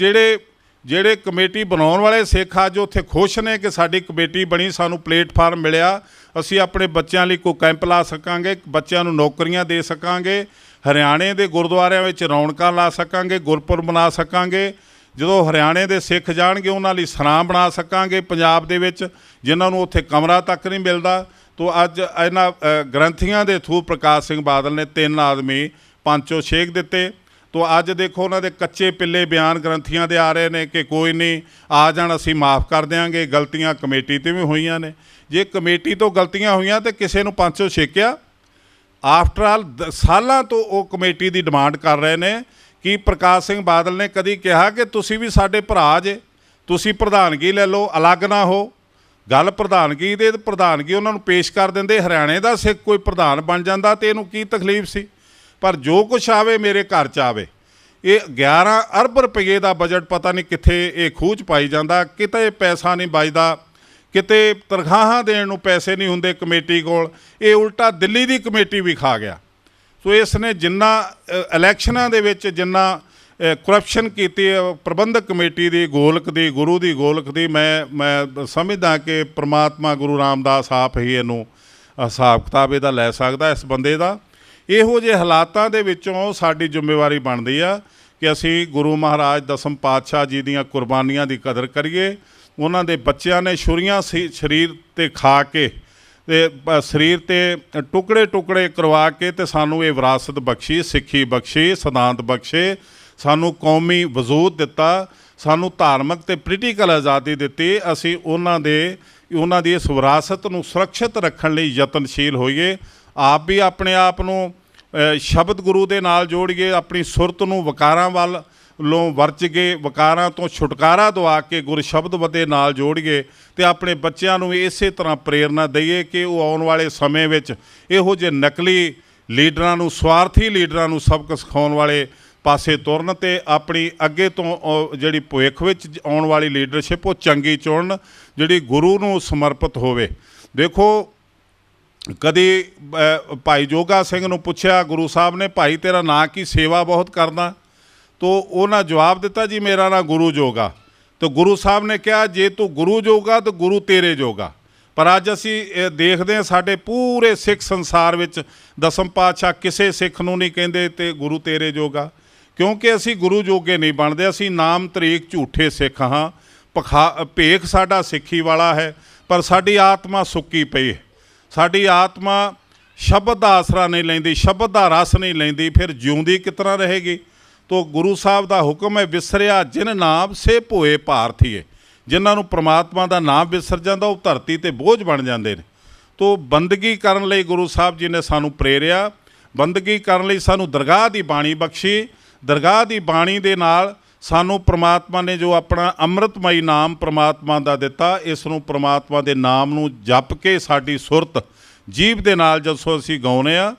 ਜਿਹੜੇ ਕਮੇਟੀ ਬਣਾਉਣ ਵਾਲੇ ਸਿੱਖ ਅੱਜ ਉੱਥੇ ਖੁਸ਼ ਨੇ ਕਿ ਸਾਡੀ ਕਮੇਟੀ ਬਣੀ, ਸਾਨੂੰ ਪਲੇਟਫਾਰਮ ਮਿਲਿਆ, ਅਸੀਂ ਆਪਣੇ ਬੱਚਿਆਂ ਲਈ ਕੋਈ ਕੈਂਪ ਲਾ ਸਕਾਂਗੇ, ਬੱਚਿਆਂ ਨੂੰ ਨੌਕਰੀਆਂ ਦੇ ਸਕਾਂਗੇ, ਹਰਿਆਣੇ ਦੇ ਗੁਰਦੁਆਰਿਆਂ ਵਿੱਚ ਰੌਣਕਾਂ ਲਾ ਸਕਾਂਗੇ, ਗੁਰਪੁਰਬ ਮਨਾ ਸਕਾਂਗੇ। ਜਦੋਂ ਹਰਿਆਣੇ ਦੇ ਸਿੱਖ ਜਾਣਗੇ ਉਹਨਾਂ ਲਈ ਸਰਾਂ ਬਣਾ ਸਕਾਂਗੇ ਪੰਜਾਬ ਦੇ ਵਿੱਚ, ਜਿਨ੍ਹਾਂ ਨੂੰ ਉੱਥੇ ਕਮਰਾ ਤੱਕ ਨਹੀਂ ਮਿਲਦਾ। ਤੋ ਅੱਜ ਇਹਨਾਂ ਗ੍ਰੰਥੀਆਂ ਦੇ ਥਰੂ ਪ੍ਰਕਾਸ਼ ਸਿੰਘ ਬਾਦਲ ਨੇ 3 ਆਦਮੀ 500 ਛੇਕ ਦਿੱਤੇ। ਤੋ ਅੱਜ ਦੇਖੋ ਉਹਨਾਂ ਦੇ ਕੱਚੇ ਪਿੱਲੇ ਬਿਆਨ ਗ੍ਰੰਥੀਆਂ ਦੇ ਆ ਰਹੇ ਨੇ ਕਿ ਕੋਈ ਨਹੀਂ, ਆ ਜਾਣ, ਅਸੀਂ ਮਾफ़ ਕਰ ਦਿਆਂਗੇ, ਗਲਤੀਆਂ ਕਮੇਟੀ 'ਤੇ ਵੀ ਹੋਈਆਂ ਨੇ। ਜੇ ਕਮੇਟੀ ਤੋਂ ਗਲਤੀਆਂ ਹੋਈਆਂ ਤਾਂ ਕਿਸੇ ਨੂੰ 500 ਛੇਕਿਆ? ਆਫਟਰ ਆਲ ਸਾਲਾਂ ਤੋਂ ਉਹ ਕਮੇਟੀ ਦੀ ਡਿਮਾਂਡ ਕਰ ਰਹੇ ਨੇ ਕਿ ਪ੍ਰਕਾਸ਼ ਸਿੰਘ ਬਾਦਲ ਨੇ ਕਦੀ ਕਿਹਾ ਕਿ ਤੁਸੀਂ ਵੀ ਸਾਡੇ ਭਰਾ ਜੇ, ਤੁਸੀਂ ਪ੍ਰਧਾਨਗੀ ਲੈ ਲਓ, ਅਲੱਗ ਨਾ ਹੋ। ਗੱਲ ਪ੍ਰਧਾਨਗੀ ਦੇ, ਪ੍ਰਧਾਨਗੀ ਉਹਨਾਂ ਨੂੰ ਪੇਸ਼ ਕਰ ਦਿੰਦੇ, ਹਰਿਆਣੇ ਦਾ ਸਿੱਖ ਕੋਈ ਪ੍ਰਧਾਨ ਬਣ ਜਾਂਦਾ ਤੇ ਇਹਨੂੰ ਕੀ ਤਕਲੀਫ ਸੀ। ਪਰ ਜੋ ਕੁਛ ਆਵੇ ਮੇਰੇ ਘਰ 'ਚ ਆਵੇ। ਇਹ 11 ਅਰਬ ਰੁਪਏ ਦਾ ਬਜਟ ਪਤਾ ਨਹੀਂ ਕਿੱਥੇ ਇਹ ਖੂਹ 'ਚ ਪਾਈ ਜਾਂਦਾ, ਕਿਤੇ ਪੈਸਾ ਨਹੀਂ ਬਚਦਾ, ਕਿਤੇ ਤਨਖਾਹਾਂ ਦੇਣ ਨੂੰ ਪੈਸੇ ਨਹੀਂ ਹੁੰਦੇ ਕਮੇਟੀ ਕੋਲ। ਇਹ ਉਲਟਾ ਦਿੱਲੀ ਦੀ ਕਮੇਟੀ ਵੀ ਖਾ ਗਿਆ। ਸੋ ਇਸ ਨੇ ਜਿੰਨਾ ਇਲੈਕਸ਼ਨਾਂ ਦੇ ਵਿੱਚ ਜਿੰਨਾ ਕਰਪਸ਼ਨ ਕੀਤੀ ਪ੍ਰਬੰਧਕ ਕਮੇਟੀ ਦੀ, ਗੋਲਕ ਦੀ, ਗੁਰੂ ਦੀ ਗੋਲਕ ਦੀ, ਮੈਂ ਸਮਝਦਾ ਕਿ ਪ੍ਰਮਾਤਮਾ ਗੁਰੂ ਰਾਮਦਾਸ ਆਪ ਹੀ ਇਹਨੂੰ ਹਿਸਾਬ ਕਿਤਾਬ ਇਹਦਾ ਲੈ ਸਕਦਾ ਇਸ ਬੰਦੇ ਦਾ। ਇਹੋ ਜਿਹੇ ਹਾਲਾਤਾਂ ਦੇ ਵਿੱਚੋਂ ਸਾਡੀ ਜ਼ਿੰਮੇਵਾਰੀ ਬਣਦੀ ਆ ਕਿ ਅਸੀਂ ਗੁਰੂ ਮਹਾਰਾਜ ਦਸਮ ਪਾਤਸ਼ਾਹ ਜੀ ਦੀਆਂ ਕੁਰਬਾਨੀਆਂ ਦੀ ਕਦਰ ਕਰੀਏ। ਉਹਨਾਂ ਦੇ ਬੱਚਿਆਂ ਨੇ ਛੁਰੀਆਂ ਸਰੀਰ 'ਤੇ ਖਾ ਕੇ ਤੇ ਸਰੀਰ 'ਤੇ ਟੁਕੜੇ ਟੁਕੜੇ ਕਰਵਾ ਕੇ ਤੇ ਸਾਨੂੰ ਇਹ ਵਿਰਾਸਤ ਬਖਸ਼ੀ, ਸਿੱਖੀ ਬਖਸ਼ੀ, ਸਿਧਾਂਤ ਬਖਸ਼ੇ, ਸਾਨੂੰ ਕੌਮੀ ਵਜੂਦ ਦਿੱਤਾ, ਸਾਨੂੰ ਧਾਰਮਿਕ ਤੇ ਪੋਲੀਟੀਕਲ ਆਜ਼ਾਦੀ ਦਿੱਤੀ। ਅਸੀਂ ਉਹਨਾਂ ਦੀ ਇਸ ਵਿਰਾਸਤ ਨੂੰ ਸੁਰੱਖਿਅਤ ਰੱਖਣ ਲਈ ਯਤਨਸ਼ੀਲ ਹੋਈਏ। ਆਪ ਵੀ ਆਪਣੇ ਆਪ ਨੂੰ ਸ਼ਬਦ ਗੁਰੂ ਦੇ ਨਾਲ ਜੋੜੀਏ, ਆਪਣੀ ਸੁਰਤ ਨੂੰ ਵਕਾਰਾਂ ਵੱਲੋਂ ਵਰਚ ਕੇ ਵਕਾਰਾਂ ਤੋਂ ਛੁਟਕਾਰਾ ਦਵਾ ਕੇ ਗੁਰ ਸ਼ਬਦ ਦੇ ਨਾਲ ਜੋੜੀਏ ਤੇ ਆਪਣੇ ਬੱਚਿਆਂ ਨੂੰ ਇਸੇ ਤਰ੍ਹਾਂ ਪ੍ਰੇਰਨਾ ਦਈਏ ਕਿ ਉਹ ਆਉਣ ਵਾਲੇ ਸਮੇਂ ਵਿੱਚ ਇਹੋ ਜਿਹੇ ਨਕਲੀ ਲੀਡਰਾਂ ਨੂੰ, ਸਵਾਰਥੀ ਲੀਡਰਾਂ ਨੂੰ ਸਬਕ ਸਿਖਾਉਣ ਵਾਲੇ ਪਾਸੇ ਤੁਰਨ ਤੇ ਆਪਣੀ ਅੱਗੇ ਤੋਂ ਜਿਹੜੀ ਭਵਿੱਖ ਵਿੱਚ ਆਉਣ ਵਾਲੀ ਲੀਡਰਸ਼ਿਪ ਉਹ ਚੰਗੀ ਚੁਣਨ, ਜਿਹੜੀ ਗੁਰੂ ਨੂੰ ਸਮਰਪਿਤ ਹੋਵੇ। ਦੇਖੋ, ਕਦੀ ਭਾਈ ਜੋਗਾ ਸਿੰਘ ਨੂੰ ਪੁੱਛਿਆ ਗੁਰੂ ਸਾਹਿਬ ਨੇ, ਭਾਈ ਤੇਰਾ ਨਾਂ ਕੀ, ਸੇਵਾ ਬਹੁਤ ਕਰਦਾ? ਤੋ ਉਹਨਾਂ ਜਵਾਬ ਦਿੱਤਾ, ਜੀ ਮੇਰਾ ਨਾਂ ਗੁਰੂ ਜੋਗਾ। ਤਾਂ ਗੁਰੂ ਸਾਹਿਬ ਨੇ ਕਿਹਾ, ਜੇ ਤੂੰ ਗੁਰੂ ਜੋਗਾ ਤਾਂ ਗੁਰੂ ਤੇਰੇ ਜੋਗਾ। ਪਰ ਅੱਜ ਅਸੀਂ ਦੇਖਦੇ ਹਾਂ ਸਾਡੇ ਪੂਰੇ ਸਿੱਖ ਸੰਸਾਰ ਵਿੱਚ ਦਸਮ ਪਾਤਸ਼ਾਹ ਕਿਸੇ ਸਿੱਖ ਨੂੰ ਨਹੀਂ ਕਹਿੰਦੇ ਤੇ ਗੁਰੂ ਤੇਰੇ ਜੋਗਾ, ਕਿਉਂਕਿ ਅਸੀਂ ਗੁਰੂ ਜੋਗੇ ਨਹੀਂ ਬਣਦੇ। ਅਸੀਂ ਨਾਮ ਤਰੀਕ ਝੂਠੇ ਸਿੱਖ ਹਾਂ, ਭੇਖ ਸਾਡਾ ਸਿੱਖੀ ਵਾਲਾ ਹੈ, ਪਰ ਸਾਡੀ ਆਤਮਾ ਸੁੱਕੀ ਪਈ ਹੈ। ਸਾਡੀ ਆਤਮਾ ਸ਼ਬਦ ਦਾ ਆਸਰਾ ਨਹੀਂ ਲੈਂਦੀ, ਸ਼ਬਦ ਦਾ ਰਸ ਨਹੀਂ ਲੈਂਦੀ, ਫਿਰ ਜਿਉਂਦੀ ਕਿਸ ਤਰ੍ਹਾਂ ਰਹੇਗੀ। ਤੋ ਗੁਰੂ ਸਾਹਿਬ ਦਾ ਹੁਕਮ ਹੈ, ਵਿਸਰਿਆ ਜਿਨ ਨਾਮ ਸੇ ਭੋਏ ਭਾਰਥੀਏ। ਜਿਨ੍ਹਾਂ ਨੂੰ ਪ੍ਰਮਾਤਮਾ ਦਾ ਨਾਮ ਵਿਸਰ ਜਾਂਦਾ ਉਹ ਧਰਤੀ 'ਤੇ ਬੋਝ ਬਣ ਜਾਂਦੇ ਨੇ। ਤੋ ਬੰਦਗੀ ਕਰਨ ਲਈ ਗੁਰੂ ਸਾਹਿਬ ਜੀ ਨੇ ਸਾਨੂੰ ਪ੍ਰੇਰਿਆ, ਬੰਦਗੀ ਕਰਨ ਲਈ ਸਾਨੂੰ ਦਰਗਾਹ ਦੀ ਬਾਣੀ ਬਖਸ਼ੀ। ਦਰਗਾਹ ਦੀ ਬਾਣੀ ਦੇ ਨਾਲ ਸਾਨੂੰ ਪ੍ਰਮਾਤਮਾ ਨੇ ਜੋ ਆਪਣਾ ਅੰਮ੍ਰਿਤਮਈ ਨਾਮ ਪ੍ਰਮਾਤਮਾ ਦਾ ਦਿੱਤਾ, ਇਸ ਨੂੰ ਪ੍ਰਮਾਤਮਾ ਦੇ ਨਾਮ ਨੂੰ ਜਪ ਕੇ ਸਾਡੀ ਸੁਰਤ ਜੀਭ ਦੇ ਨਾਲ ਜਦੋਂ ਅਸੀਂ ਗਾਉਂਦੇ ਹਾਂ,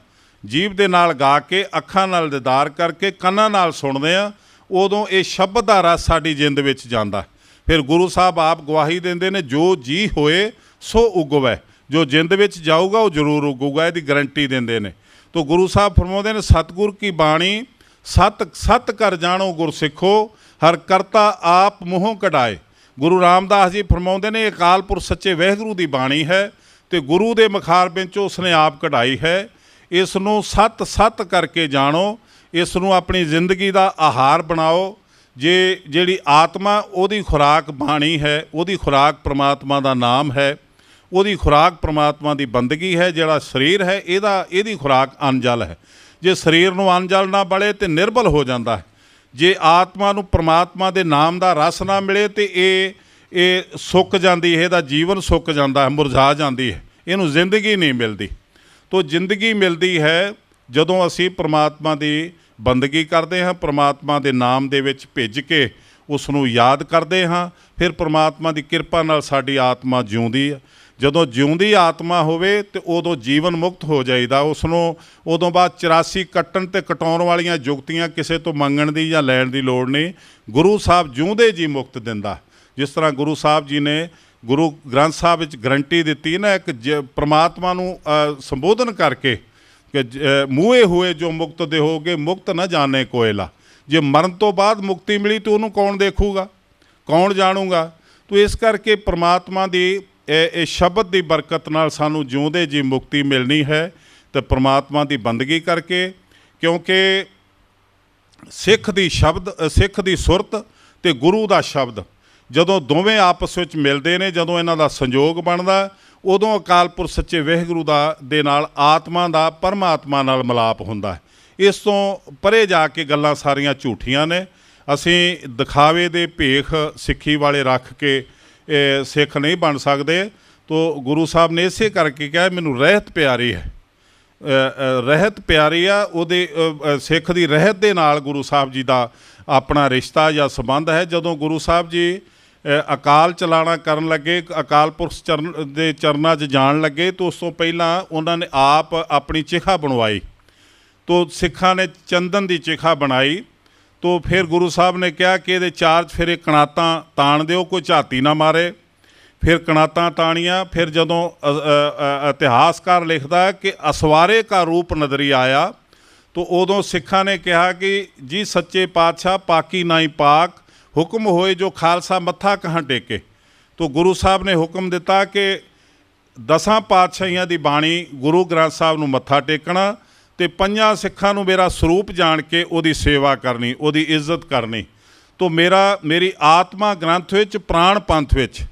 ਜੀਭ ਦੇ ਨਾਲ ਗਾ ਕੇ, ਅੱਖਾਂ ਨਾਲ ਦੀਦਾਰ ਕਰਕੇ, ਕੰਨਾਂ ਨਾਲ ਸੁਣਦੇ ਹਾਂ, ਉਦੋਂ ਇਹ ਸ਼ਬਦ ਦਾ ਰਸ ਸਾਡੀ ਜਿੰਦ ਵਿੱਚ ਜਾਂਦਾ। ਫਿਰ ਗੁਰੂ ਸਾਹਿਬ ਆਪ ਗਵਾਹੀ ਦਿੰਦੇ ਨੇ, ਜੋ ਜੀ ਹੋਏ ਸੋ ਉਗਵੈ, ਜੋ ਜਿੰਦ ਵਿੱਚ ਜਾਊਗਾ ਉਹ ਜ਼ਰੂਰ ਉਗੂਗਾ, ਇਹਦੀ ਗਰੰਟੀ ਦਿੰਦੇ ਨੇ। ਤੋ ਗੁਰੂ ਸਾਹਿਬ ਫਰਮਾਉਂਦੇ ਨੇ, ਸਤਿਗੁਰ ਕੀ ਬਾਣੀ ਸਤ ਕਰ ਜਾਣੋ ਗੁਰ ਸਿੱਖੋ, ਹਰ ਕਰਤਾ ਆਪ ਮੂੰਹੋਂ ਕਢਾਏ। ਗੁਰੂ ਰਾਮਦਾਸ ਜੀ ਫਰਮਾਉਂਦੇ ਨੇ, ਅਕਾਲ ਪੁਰਖ ਸੱਚੇ ਵਾਹਿਗੁਰੂ ਦੀ ਬਾਣੀ ਹੈ ਤੇ ਗੁਰੂ ਦੇ ਮੁਖਾਰ ਵਿੱਚੋਂ ਉਸਨੇ ਆਪ ਕਢਾਈ ਹੈ। ਇਸ ਨੂੰ ਸਤ ਕਰਕੇ ਜਾਣੋ, ਇਸ ਨੂੰ ਆਪਣੀ ਜ਼ਿੰਦਗੀ ਦਾ ਆਹਾਰ ਬਣਾਓ। ਜਿਹੜੀ ਆਤਮਾ, ਉਹਦੀ ਖੁਰਾਕ ਬਾਣੀ ਹੈ, ਉਹਦੀ ਖੁਰਾਕ ਪ੍ਰਮਾਤਮਾ ਦਾ ਨਾਮ ਹੈ, ਉਹਦੀ ਖੁਰਾਕ ਪ੍ਰਮਾਤਮਾ ਦੀ ਬੰਦਗੀ ਹੈ। ਜਿਹੜਾ ਸਰੀਰ ਹੈ ਇਹਦੀ ਖੁਰਾਕ ਅੰਨ ਜਲ ਹੈ। ਜੇ ਸਰੀਰ ਨੂੰ ਅੰਨ ਜਲ ਨਾ ਬਲੇ ਤੇ ਨਿਰਬਲ ਹੋ ਜਾਂਦਾ ਹੈ। ਜੇ ਆਤਮਾ ਨੂੰ ਪ੍ਰਮਾਤਮਾ ਦੇ ਨਾਮ ਦਾ ਰਸ ਨਾ ਮਿਲੇ ਤੇ ਇਹ ਸੁੱਕ ਜਾਂਦੀ ਹੈ, ਇਹਦਾ ਜੀਵਨ ਸੁੱਕ ਜਾਂਦਾ ਹੈ, ਮੁਰਝਾ ਜਾਂਦੀ ਹੈ, ਇਹਨੂੰ ਜ਼ਿੰਦਗੀ ਨਹੀਂ ਮਿਲਦੀ। ਤੋ ਜ਼ਿੰਦਗੀ ਮਿਲਦੀ ਹੈ ਜਦੋਂ ਅਸੀਂ ਪ੍ਰਮਾਤਮਾ ਦੀ ਬੰਦਗੀ ਕਰਦੇ ਹਾਂ, ਪ੍ਰਮਾਤਮਾ ਦੇ ਨਾਮ ਦੇ ਵਿੱਚ ਭਿੱਜ ਕੇ ਉਸ ਨੂੰ ਯਾਦ ਕਰਦੇ ਹਾਂ, ਫਿਰ ਪ੍ਰਮਾਤਮਾ ਦੀ ਕਿਰਪਾ ਨਾਲ ਸਾਡੀ ਆਤਮਾ ਜਿਉਂਦੀ ਹੈ। ਜਦੋਂ ਜਿਉਂਦੀ ਆਤਮਾ ਹੋਵੇ ਤੇ ਉਦੋਂ ਜੀਵਨ ਮੁਕਤ ਹੋ ਜਾਈਦਾ। ਉਸ ਨੂੰ ਉਦੋਂ ਬਾਅਦ 84 ਕੱਟਣ ਤੇ ਕਟਾਉਣ ਵਾਲੀਆਂ ਜੁਗਤੀਆਂ ਕਿਸੇ ਤੋਂ ਮੰਗਣ ਦੀ ਜਾਂ ਲੈਣ ਦੀ ਲੋੜ ਨਹੀਂ। ਗੁਰੂ ਸਾਹਿਬ ਜਿਉਂਦੇ ਜੀ ਮੁਕਤ ਦਿੰਦਾ। ਜਿਸ ਤਰ੍ਹਾਂ ਗੁਰੂ ਸਾਹਿਬ ਜੀ ਨੇ ਗੁਰੂ ਗ੍ਰੰਥ ਸਾਹਿਬ ਵਿੱਚ ਗਰੰਟੀ ਦਿੱਤੀ ਨਾ, ਇੱਕ ਪ੍ਰਮਾਤਮਾ ਨੂੰ ਸੰਬੋਧਨ ਕਰਕੇ ਕਿ ਮੂਹੇ ਹੋਏ ਜੋ ਮੁਕਤ ਦੇ ਹੋਗੇ, ਮੁਕਤ ਨਾ ਜਾਣੇ ਕੋਇਲਾ। ਜੇ ਮਰਨ ਤੋਂ ਬਾਅਦ ਮੁਕਤੀ ਮਿਲੀ ਤਾਂ ਉਹਨੂੰ ਕੌਣ ਦੇਖੂਗਾ, ਕੌਣ ਜਾਣੂਗਾ। ਤੋ ਇਸ ਕਰਕੇ ਪ੍ਰਮਾਤਮਾ ਦੀ ਇਹ ਸ਼ਬਦ ਦੀ ਬਰਕਤ ਨਾਲ ਸਾਨੂੰ ਜਿਉਂਦੇ ਜੀ ਮੁਕਤੀ ਮਿਲਣੀ ਹੈ ਤੇ ਪ੍ਰਮਾਤਮਾ ਦੀ ਬੰਦਗੀ ਕਰਕੇ। ਕਿਉਂਕਿ ਸਿੱਖ ਦੀ ਸੁਰਤ ਤੇ ਗੁਰੂ ਦਾ ਸ਼ਬਦ ਜਦੋਂ ਦੋਵੇਂ ਆਪਸ ਵਿੱਚ ਮਿਲਦੇ ਨੇ, ਜਦੋਂ ਇਹਨਾਂ ਦਾ ਸੰਯੋਗ ਬਣਦਾ, ਉਦੋਂ ਅਕਾਲ ਪੁਰਖ ਸੱਚੇ ਵਾਹਿਗੁਰੂ ਦੇ ਨਾਲ ਆਤਮਾ ਦਾ ਪਰਮਾਤਮਾ ਨਾਲ ਮਿਲਾਪ ਹੁੰਦਾ ਹੈ। ਇਸ ਤੋਂ ਪਰੇ ਜਾ ਕੇ ਗੱਲਾਂ ਸਾਰੀਆਂ ਝੂਠੀਆਂ ਨੇ। ਅਸੀਂ ਦਿਖਾਵੇ ਦੇ ਭੇਖ ਸਿੱਖੀ ਵਾਲੇ ਰੱਖ ਕੇ ਸਿੱਖ ਨਹੀਂ ਬਣ ਸਕਦੇ। ਤੋ ਗੁਰੂ ਸਾਹਿਬ ਨੇ ਇਸੇ ਕਰਕੇ ਕਿਹਾ ਮੈਨੂੰ ਰਹਿਤ ਪਿਆਰੀ ਹੈ, ਰਹਿਤ ਪਿਆਰੀ ਆ। ਉਹਦੇ ਸਿੱਖ ਦੀ ਰਹਿਤ ਦੇ ਨਾਲ ਗੁਰੂ ਸਾਹਿਬ ਜੀ ਦਾ ਆਪਣਾ ਰਿਸ਼ਤਾ ਜਾਂ ਸੰਬੰਧ ਹੈ। ਜਦੋਂ ਗੁਰੂ ਸਾਹਿਬ ਜੀ ਅਕਾਲ ਚਲਾਣਾ ਕਰਨ ਲੱਗੇ, ਅਕਾਲ ਪੁਰਖ ਦੇ ਚਰਨਾਂ 'ਚ ਜਾਣ ਲੱਗੇ, ਤਾਂ ਉਸ ਤੋਂ ਪਹਿਲਾਂ ਉਹਨਾਂ ਨੇ ਆਪ ਆਪਣੀ ਚਿਖਾ ਬਣਵਾਈ। ਤੋ ਸਿੱਖਾਂ ਨੇ ਚੰਦਨ ਦੀ ਚਿਖਾ ਬਣਾਈ। ਤੋ ਫਿਰ ਗੁਰੂ ਸਾਹਿਬ ਨੇ ਕਿਹਾ ਕਿ ਇਹਦੇ 4 ਫੇਰੇ ਕਣਾਤਾਂ ਤਾਣ ਦਿਓ, ਕੋਈ ਝਾਤੀ ਨਾ ਮਾਰੇ। ਫਿਰ ਕਣਾਤਾਂ ਤਾਣੀਆਂ। ਫਿਰ ਜਦੋਂ ਇਤਿਹਾਸਕਾਰ ਲਿਖਦਾ ਕਿ ਅਸਵਾਰੇ ਕਾ ਰੂਪ ਨਜ਼ਰੀ ਆਇਆ, ਤੋ ਉਦੋਂ ਸਿੱਖਾਂ ਨੇ ਕਿਹਾ ਕਿ ਜੀ ਸੱਚੇ ਪਾਤਸ਼ਾਹ ਪਾਕੀ ਨਾਈ ਪਾਕ, ਹੁਕਮ ਹੋਏ ਜੋ ਖਾਲਸਾ ਮੱਥਾ ਕਹਾਂ ਟੇਕੇ। ਤੋ ਗੁਰੂ ਸਾਹਿਬ ਨੇ ਹੁਕਮ ਦਿੱਤਾ ਕਿ 10 ਪਾਤਸ਼ਾਹੀਆਂ ਦੀ ਬਾਣੀ ਗੁਰੂ ਗ੍ਰੰਥ ਸਾਹਿਬ ਨੂੰ ਮੱਥਾ ਟੇਕਣਾ ਤੇ 5 ਸਿੱਖਾਂ ਨੂੰ ਮੇਰਾ ਸਰੂਪ ਜਾਣ ਕੇ ਉਹਦੀ ਸੇਵਾ ਕਰਨੀ, ਉਹਦੀ ਇੱਜ਼ਤ ਕਰਨੀ। ਤੋ ਮੇਰੀ ਆਤਮਾ ਗ੍ਰੰਥ ਵਿੱਚ, ਪ੍ਰਾਣ ਪੰਥ ਵਿੱਚ।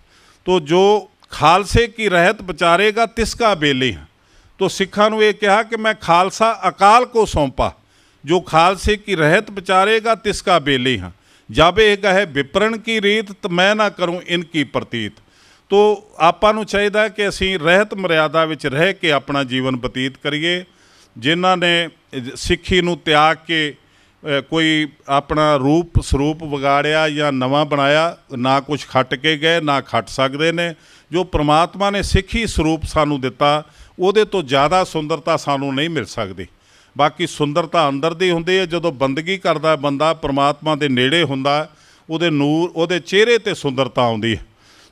ਤੋ ਜੋ ਖਾਲਸੇ ਕੀ ਰਹਿਤ ਵਿਚਾਰੇਗਾ ਤਿਸਕਾ ਬੇਲੀ ਹਾਂ। ਤੋ ਸਿੱਖਾਂ ਨੂੰ ਇਹ ਕਿਹਾ ਕਿ ਮੈਂ ਖਾਲਸਾ ਅਕਾਲ ਕੋ ਸੌਂਪਾ, ਜੋ ਖਾਲਸੇ ਕੀ ਰਹਿਤ ਵਿਚਾਰੇਗਾ ਤਿਸਕਾ ਬੇਲੀ ਹਾਂ। ਜਬ ਇਹ ਕਹੇ ਵਿਪਰਨ ਕੀ ਰੀਤ ਤਾਂ ਮੈਂ ਨਾ ਕਰੂੰ ਇਨਕੀ ਪ੍ਰਤੀਤ। ਤੋ ਆਪਾਂ ਨੂੰ ਚਾਹੀਦਾ ਕਿ ਅਸੀਂ ਰਹਿਤ ਮਰਿਆਦਾ ਵਿੱਚ ਰਹਿ ਕੇ ਆਪਣਾ ਜੀਵਨ ਬਤੀਤ ਕਰੀਏ। ਜਿਨ੍ਹਾਂ ਨੇ ਸਿੱਖੀ ਨੂੰ ਤਿਆਗ ਕੇ ਕੋਈ ਆਪਣਾ ਰੂਪ ਸਰੂਪ ਵਿਗਾੜਿਆ ਜਾਂ ਨਵਾਂ ਬਣਾਇਆ, ਨਾ ਕੁਝ ਖੱਟ ਕੇ ਗਏ ਨਾ ਖੱਟ ਸਕਦੇ ਨੇ। ਜੋ ਪ੍ਰਮਾਤਮਾ ਨੇ ਸਿੱਖੀ ਸਰੂਪ ਸਾਨੂੰ ਦਿੱਤਾ, ਉਹਦੇ ਤੋਂ ਜ਼ਿਆਦਾ ਸੁੰਦਰਤਾ ਸਾਨੂੰ ਨਹੀਂ ਮਿਲ ਸਕਦੀ। ਬਾਕੀ ਸੁੰਦਰਤਾ ਅੰਦਰ ਦੀ ਹੁੰਦੀ ਹੈ। ਜਦੋਂ ਬੰਦਗੀ ਕਰਦਾ ਬੰਦਾ, ਪ੍ਰਮਾਤਮਾ ਦੇ ਨੇੜੇ ਹੁੰਦਾ, ਉਹਦੇ ਨੂਰ, ਉਹਦੇ ਚਿਹਰੇ 'ਤੇ ਸੁੰਦਰਤਾ ਆਉਂਦੀ ਹੈ,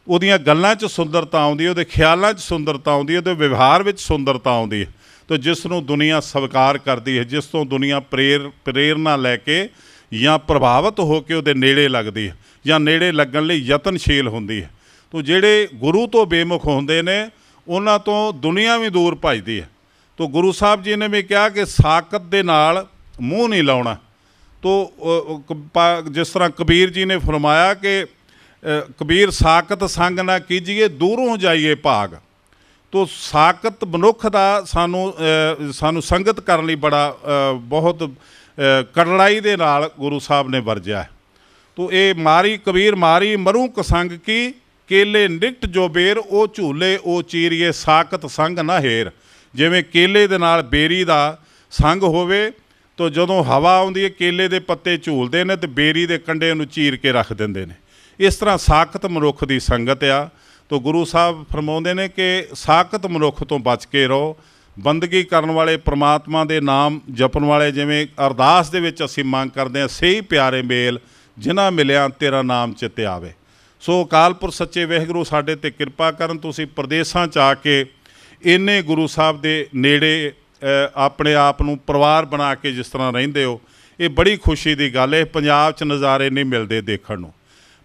ਉਹਦੀਆਂ ਗੱਲਾਂ 'ਚ ਸੁੰਦਰਤਾ ਆਉਂਦੀ ਹੈ, ਉਹਦੇ ਖਿਆਲਾਂ 'ਚ ਸੁੰਦਰਤਾ ਆਉਂਦੀ ਹੈ, ਉਹਦੇ ਵਿਵਹਾਰ ਵਿੱਚ ਸੁੰਦਰਤਾ ਆਉਂਦੀ ਹੈ। ਤੋ ਜਿਸ ਨੂੰ ਦੁਨੀਆ ਸਵੀਕਾਰ ਕਰਦੀ ਹੈ, ਜਿਸ ਤੋਂ ਦੁਨੀਆ ਪ੍ਰੇਰਨਾ ਲੈ ਕੇ ਜਾਂ ਪ੍ਰਭਾਵਿਤ ਹੋ ਕੇ ਉਹਦੇ ਨੇੜੇ ਲੱਗਦੀ ਹੈ ਜਾਂ ਨੇੜੇ ਲੱਗਣ ਲਈ ਯਤਨਸ਼ੀਲ ਹੁੰਦੀ ਹੈ। ਤੋ ਜਿਹੜੇ ਗੁਰੂ ਤੋਂ ਬੇਮੁਖ ਹੁੰਦੇ ਨੇ, ਉਹਨਾਂ ਤੋਂ ਦੁਨੀਆ ਵੀ ਦੂਰ ਭੱਜਦੀ ਹੈ। ਤੋ ਗੁਰੂ ਸਾਹਿਬ ਜੀ ਨੇ ਵੀ ਕਿਹਾ ਕਿ ਸਾਕਤ ਦੇ ਨਾਲ ਮੂੰਹ ਨਹੀਂ ਲਾਉਣਾ। ਤੋ ਜਿਸ ਤਰ੍ਹਾਂ ਕਬੀਰ ਜੀ ਨੇ ਫਰਮਾਇਆ ਕਿ ਕਬੀਰ ਸਾਕਤ ਸੰਗ ਨਾ ਕੀਜੀਏ, ਦੂਰੋਂ ਜਾਈਏ ਭਾਗ। ਤੋ ਸਾਕਤ ਮਨੁੱਖ ਦਾ ਸਾਨੂੰ ਸੰਗਤ ਕਰਨ ਲਈ ਬਹੁਤ ਕੜੜਾਈ ਦੇ ਨਾਲ ਗੁਰੂ ਸਾਹਿਬ ਨੇ ਵਰਜਿਆ। ਤੋ ਇਹ ਕਬੀਰ ਮਾਰੀ ਮਰੂ ਕਸੰਗ ਕੀ, ਕੇਲੇ ਨਿਕਟ ਜੋ ਬੇਰ, ਉਹ ਝੂਲੇ ਉਹ ਚੀਰੀਏ, ਸਾਕਤ ਸੰਗ ਨਾ ਹੇਰ। ਜਿਵੇਂ ਕੇਲੇ ਦੇ ਨਾਲ ਬੇਰੀ ਦਾ ਸੰਗ ਹੋਵੇ, ਤੋ ਜਦੋਂ ਹਵਾ ਆਉਂਦੀ ਹੈ ਕੇਲੇ ਦੇ ਪੱਤੇ ਝੂਲਦੇ ਨੇ ਤੇ ਬੇਰੀ ਦੇ ਕੰਡੇ ਨੂੰ ਚੀਰ ਕੇ ਰੱਖ ਦਿੰਦੇ ਨੇ। ਇਸ ਤਰ੍ਹਾਂ ਸਾਕਤ ਮਨੁੱਖ ਦੀ ਸੰਗਤ ਆ। ਤੋ ਗੁਰੂ ਸਾਹਿਬ ਫਰਮਾਉਂਦੇ ਨੇ ਕਿ ਸਾਕਤ ਮਨੁੱਖ ਤੋਂ ਬਚ ਕੇ ਰਹੋ। ਬੰਦਗੀ ਕਰਨ ਵਾਲੇ, ਪ੍ਰਮਾਤਮਾ ਦੇ ਨਾਮ ਜਪਣ ਵਾਲੇ, ਜਿਵੇਂ ਅਰਦਾਸ ਦੇ ਵਿੱਚ ਅਸੀਂ ਮੰਗ ਕਰਦੇ ਹਾਂ, ਸਹੀ ਪਿਆਰੇ ਮੇਲ ਜਿਨ੍ਹਾਂ ਮਿਲਿਆ ਤੇਰਾ ਨਾਮ ਚਿੱਤੇ ਆਵੇ। ਸੋ ਅਕਾਲ ਪੁਰਖ ਸੱਚੇ ਵਾਹਿਗੁਰੂ ਸਾਡੇ 'ਤੇ ਕਿਰਪਾ ਕਰਨ। ਤੁਸੀਂ ਪ੍ਰਦੇਸਾਂ 'ਚ ਆ ਕੇ ਇੰਨੇ ਗੁਰੂ ਸਾਹਿਬ ਦੇ ਨੇੜੇ ਆਪਣੇ ਆਪ ਨੂੰ ਪਰਿਵਾਰ ਬਣਾ ਕੇ ਜਿਸ ਤਰ੍ਹਾਂ ਰਹਿੰਦੇ ਹੋ, ਇਹ ਬੜੀ ਖੁਸ਼ੀ ਦੀ ਗੱਲ ਹੈ। ਪੰਜਾਬ 'ਚ ਨਜ਼ਾਰੇ ਨਹੀਂ ਮਿਲਦੇ ਦੇਖਣ ਨੂੰ।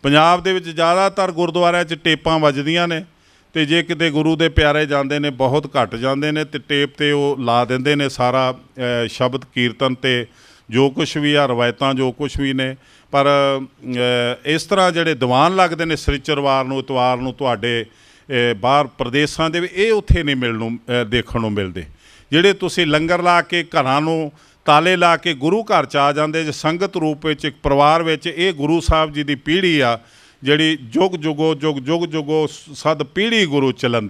ਪੰਜਾਬ ਦੇ ਵਿੱਚ ਜ਼ਿਆਦਾਤਰ ਗੁਰਦੁਆਰਿਆਂ 'ਚ ਟੇਪਾਂ ਵੱਜਦੀਆਂ ਨੇ, ਅਤੇ ਜੇ ਕਿਤੇ ਗੁਰੂ ਦੇ ਪਿਆਰੇ ਜਾਂਦੇ ਨੇ ਬਹੁਤ ਘੱਟ ਜਾਂਦੇ ਨੇ, ਅਤੇ ਟੇਪ 'ਤੇ ਉਹ ਲਾ ਦਿੰਦੇ ਨੇ ਸਾਰਾ ਸ਼ਬਦ ਕੀਰਤਨ ਅਤੇ ਜੋ ਕੁਛ ਵੀ ਆ ਰਵਾਇਤਾਂ ਜੋ ਕੁਛ ਵੀ ਨੇ। ਪਰ ਇਸ ਤਰ੍ਹਾਂ ਜਿਹੜੇ ਦੀਵਾਨ ਲੱਗਦੇ ਨੇ ਸ੍ਰੀਚਰਵਾਰ ਨੂੰ, ਇਤਵਾਰ ਨੂੰ ਤੁਹਾਡੇ ਬਾਹਰ ਪ੍ਰਦੇਸ਼ਾਂ ਦੇ ਵੀ, ਇਹ ਉੱਥੇ ਨਹੀਂ ਦੇਖਣ ਨੂੰ ਮਿਲਦੇ। ਜਿਹੜੇ ਤੁਸੀਂ ਲੰਗਰ ਲਾ ਕੇ ਘਰਾਂ ਨੂੰ ਤਾਲੇ ਲਾ ਕੇ ਗੁਰੂ ਘਰ 'ਚ ਆ ਜਾਂਦੇ ਜੇ ਸੰਗਤ ਰੂਪ ਵਿੱਚ, ਇੱਕ ਪਰਿਵਾਰ ਵਿੱਚ, ਇਹ ਗੁਰੂ ਸਾਹਿਬ ਜੀ ਦੀ ਪੀੜ੍ਹੀ ਆ ਜਿਹੜੀ ਜੁਗ ਜੁਗੋ ਸਦ ਪੀੜ੍ਹੀ ਗੁਰੂ ਚੱਲਣ।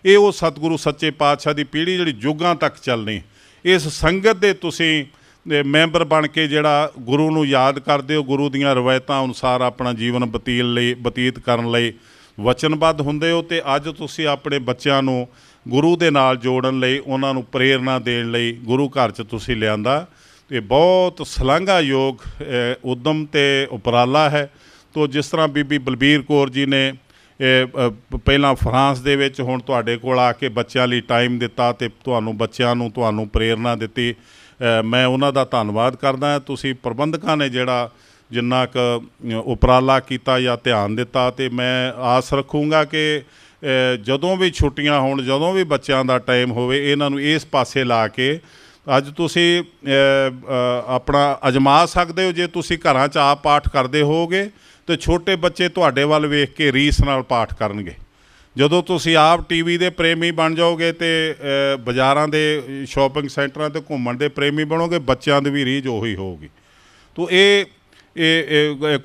ਇਹ ਉਹ ਸਤਿਗੁਰੂ ਸੱਚੇ ਪਾਤਸ਼ਾਹ ਦੀ ਪੀੜ੍ਹੀ ਜਿਹੜੀ ਯੁੱਗਾਂ ਤੱਕ ਚੱਲਣੀ। ਇਸ ਸੰਗਤ ਦੇ ਤੁਸੀਂ ਮੈਂਬਰ ਬਣ ਕੇ ਜਿਹੜਾ ਗੁਰੂ ਨੂੰ ਯਾਦ ਕਰਦੇ ਹੋ, ਗੁਰੂ ਦੀਆਂ ਰਵਾਇਤਾਂ ਅਨੁਸਾਰ ਆਪਣਾ ਜੀਵਨ ਬਤੀਤ ਕਰਨ ਲਈ ਵਚਨਬੱਧ ਹੁੰਦੇ ਹੋ। ਅਤੇ ਅੱਜ ਤੁਸੀਂ ਆਪਣੇ ਬੱਚਿਆਂ ਨੂੰ ਗੁਰੂ ਦੇ ਨਾਲ ਜੋੜਨ ਲਈ, ਉਹਨਾਂ ਨੂੰ ਪ੍ਰੇਰਨਾ ਦੇਣ ਲਈ ਗੁਰੂ ਘਰ 'ਚ ਤੁਸੀਂ ਲਿਆਂਦਾ। ਇਹ ਬਹੁਤ ਸ਼ਲਾਘਾਯੋਗ ਉੱਦਮ ਅਤੇ ਉਪਰਾਲਾ ਹੈ। ਤੋ ਜਿਸ ਤਰ੍ਹਾਂ ਬੀਬੀ ਬਲਬੀਰ ਕੌਰ ਜੀ ਨੇ ਪਹਿਲਾਂ ਫਰਾਂਸ ਦੇ ਵਿੱਚ, ਹੁਣ ਤੁਹਾਡੇ ਕੋਲ ਆ ਕੇ ਬੱਚਿਆਂ ਲਈ ਟਾਈਮ ਦਿੱਤਾ ਅਤੇ ਤੁਹਾਨੂੰ ਪ੍ਰੇਰਨਾ ਦਿੱਤੀ, ਮੈਂ ਉਹਨਾਂ ਦਾ ਧੰਨਵਾਦ ਕਰਦਾ। ਤੁਸੀਂ ਪ੍ਰਬੰਧਕਾਂ ਨੇ ਜਿਹੜਾ ਜਿੰਨਾ ਕੁ ਉਪਰਾਲਾ ਕੀਤਾ ਜਾਂ ਧਿਆਨ ਦਿੱਤਾ, ਅਤੇ ਮੈਂ ਆਸ ਰੱਖੂੰਗਾ ਕਿ ਜਦੋਂ ਵੀ ਛੁੱਟੀਆਂ ਹੋਣ, ਜਦੋਂ ਵੀ ਬੱਚਿਆਂ ਦਾ ਟਾਈਮ ਹੋਵੇ, ਇਹਨਾਂ ਨੂੰ ਇਸ ਪਾਸੇ ਲਾ ਕੇ ਅੱਜ ਤੁਸੀਂ ਆਪਣਾ ਅਜਮਾ ਸਕਦੇ ਹੋ। ਜੇ ਤੁਸੀਂ ਘਰਾਂ 'ਚ ਆਪ ਪਾਠ ਕਰਦੇ ਹੋਵੋਗੇ ਅਤੇ ਛੋਟੇ ਬੱਚੇ ਤੁਹਾਡੇ ਵੱਲ ਵੇਖ ਕੇ ਰੀਸ ਨਾਲ ਪਾਠ ਕਰਨਗੇ। ਜਦੋਂ ਤੁਸੀਂ ਆਪ ਟੀਵੀ ਦੇ ਪ੍ਰੇਮੀ ਬਣ ਜਾਓਗੇ ਅਤੇ ਬਾਜ਼ਾਰਾਂ ਦੇ ਸ਼ੋਪਿੰਗ ਸੈਂਟਰਾਂ 'ਤੇ ਘੁੰਮਣ ਦੇ ਪ੍ਰੇਮੀ ਬਣੋਗੇ, ਬੱਚਿਆਂ ਦੀ ਵੀ ਰੀਝ ਉਹੀ ਹੋਊਗੀ। ਤੋ ਇਹ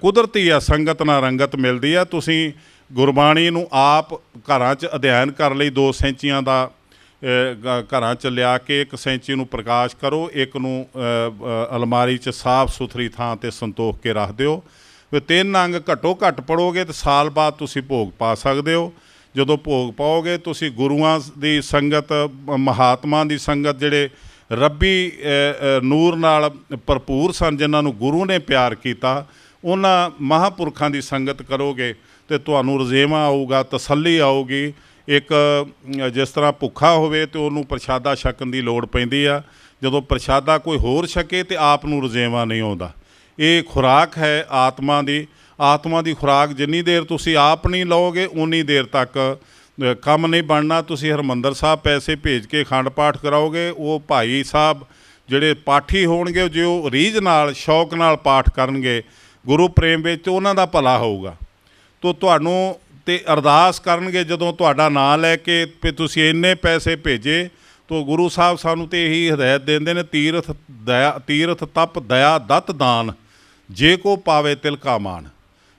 ਕੁਦਰਤੀ ਆ, ਸੰਗਤ ਨਾਲ ਰੰਗਤ ਮਿਲਦੀ ਆ। ਤੁਸੀਂ ਗੁਰਬਾਣੀ ਨੂੰ ਆਪ ਘਰਾਂ 'ਚ ਅਧਿਐਨ ਕਰਨ ਲਈ 2 ਸੈਂਚੀਆਂ ਦਾ ਘਰਾਂ 'ਚ ਲਿਆ ਕੇ 1 ਸੈਂਚੀ ਨੂੰ ਪ੍ਰਕਾਸ਼ ਕਰੋ, ਇੱਕ ਨੂੰ ਅਲਮਾਰੀ 'ਚ ਸਾਫ਼ ਸੁਥਰੀ ਥਾਂ 'ਤੇ ਸੰਤੋਖ ਕੇ ਰੱਖ ਦਿਓ। 3 ਅੰਗ ਘੱਟੋ ਘੱਟ ਪੜ੍ਹੋਗੇ ਤਾਂ ਸਾਲ ਬਾਅਦ ਤੁਸੀਂ ਭੋਗ ਪਾ ਸਕਦੇ ਹੋ। ਜਦੋਂ ਭੋਗ ਪਾਓਗੇ ਤੁਸੀਂ ਗੁਰੂਆਂ ਦੀ ਸੰਗਤ, ਮਹਾਤਮਾ ਦੀ ਸੰਗਤ, ਜਿਹੜੇ ਰੱਬੀ ਨੂਰ ਨਾਲ ਭਰਪੂਰ ਸਨ, ਜਿਨ੍ਹਾਂ ਨੂੰ ਗੁਰੂ ਨੇ ਪਿਆਰ ਕੀਤਾ, ਉਹਨਾਂ ਮਹਾਂਪੁਰਖਾਂ ਦੀ ਸੰਗਤ ਕਰੋਗੇ ਅਤੇ ਤੁਹਾਨੂੰ ਰਜ਼ੇਵਾਂ ਆਊਗਾ, ਤਸੱਲੀ ਆਊਗੀ। ਇੱਕ ਜਿਸ ਤਰ੍ਹਾਂ ਭੁੱਖਾ ਹੋਵੇ ਅਤੇ ਉਹਨੂੰ ਪ੍ਰਸ਼ਾਦਾ ਛਕਣ ਦੀ ਲੋੜ ਪੈਂਦੀ ਆ, ਜਦੋਂ ਪ੍ਰਸ਼ਾਦਾ ਕੋਈ ਹੋਰ ਛਕੇ ਅਤੇ ਆਪ ਨੂੰ ਰਜ਼ੇਵਾਂ ਨਹੀਂ ਆਉਂਦਾ। ਇਹ ਖੁਰਾਕ ਹੈ ਆਤਮਾ ਦੀ ਖੁਰਾਕ। ਜਿੰਨੀ ਦੇਰ ਤੁਸੀਂ ਆਪ ਨਹੀਂ ਲਓਗੇ ਉਨੀ ਦੇਰ ਤੱਕ ਕੰਮ ਨਹੀਂ ਬਣਨਾ। ਤੁਸੀਂ ਹਰਿਮੰਦਰ ਸਾਹਿਬ ਪੈਸੇ ਭੇਜ ਕੇ ਅਖੰਡ ਪਾਠ ਕਰਾਓਗੇ, ਉਹ ਭਾਈ ਸਾਹਿਬ ਜਿਹੜੇ ਪਾਠੀ ਹੋਣਗੇ, ਜੇ ਉਹ ਰੀਝ ਨਾਲ, ਸ਼ੌਕ ਨਾਲ ਪਾਠ ਕਰਨਗੇ ਗੁਰੂ ਪ੍ਰੇਮ ਵਿੱਚ, ਉਹਨਾਂ ਦਾ ਭਲਾ ਹੋਊਗਾ। ਤੋ ਤੁਹਾਨੂੰ ਤੇ ਅਰਦਾਸ ਕਰਨਗੇ ਜਦੋਂ ਤੁਹਾਡਾ ਨਾਂ ਲੈ ਕੇ ਵੀ ਤੁਸੀਂ ਇੰਨੇ ਪੈਸੇ ਭੇਜੇ। ਤੋ ਗੁਰੂ ਸਾਹਿਬ ਸਾਨੂੰ ਤਾਂ ਇਹੀ ਹਦਾਇਤ ਦਿੰਦੇ ਨੇ, ਤੀਰਥ ਤਪ ਦਇਆ ਦਤ ਦਾਨ, ਜੇ ਕੋ ਪਾਵੇ ਤਿਲ ਕਾ ਮਾਣ।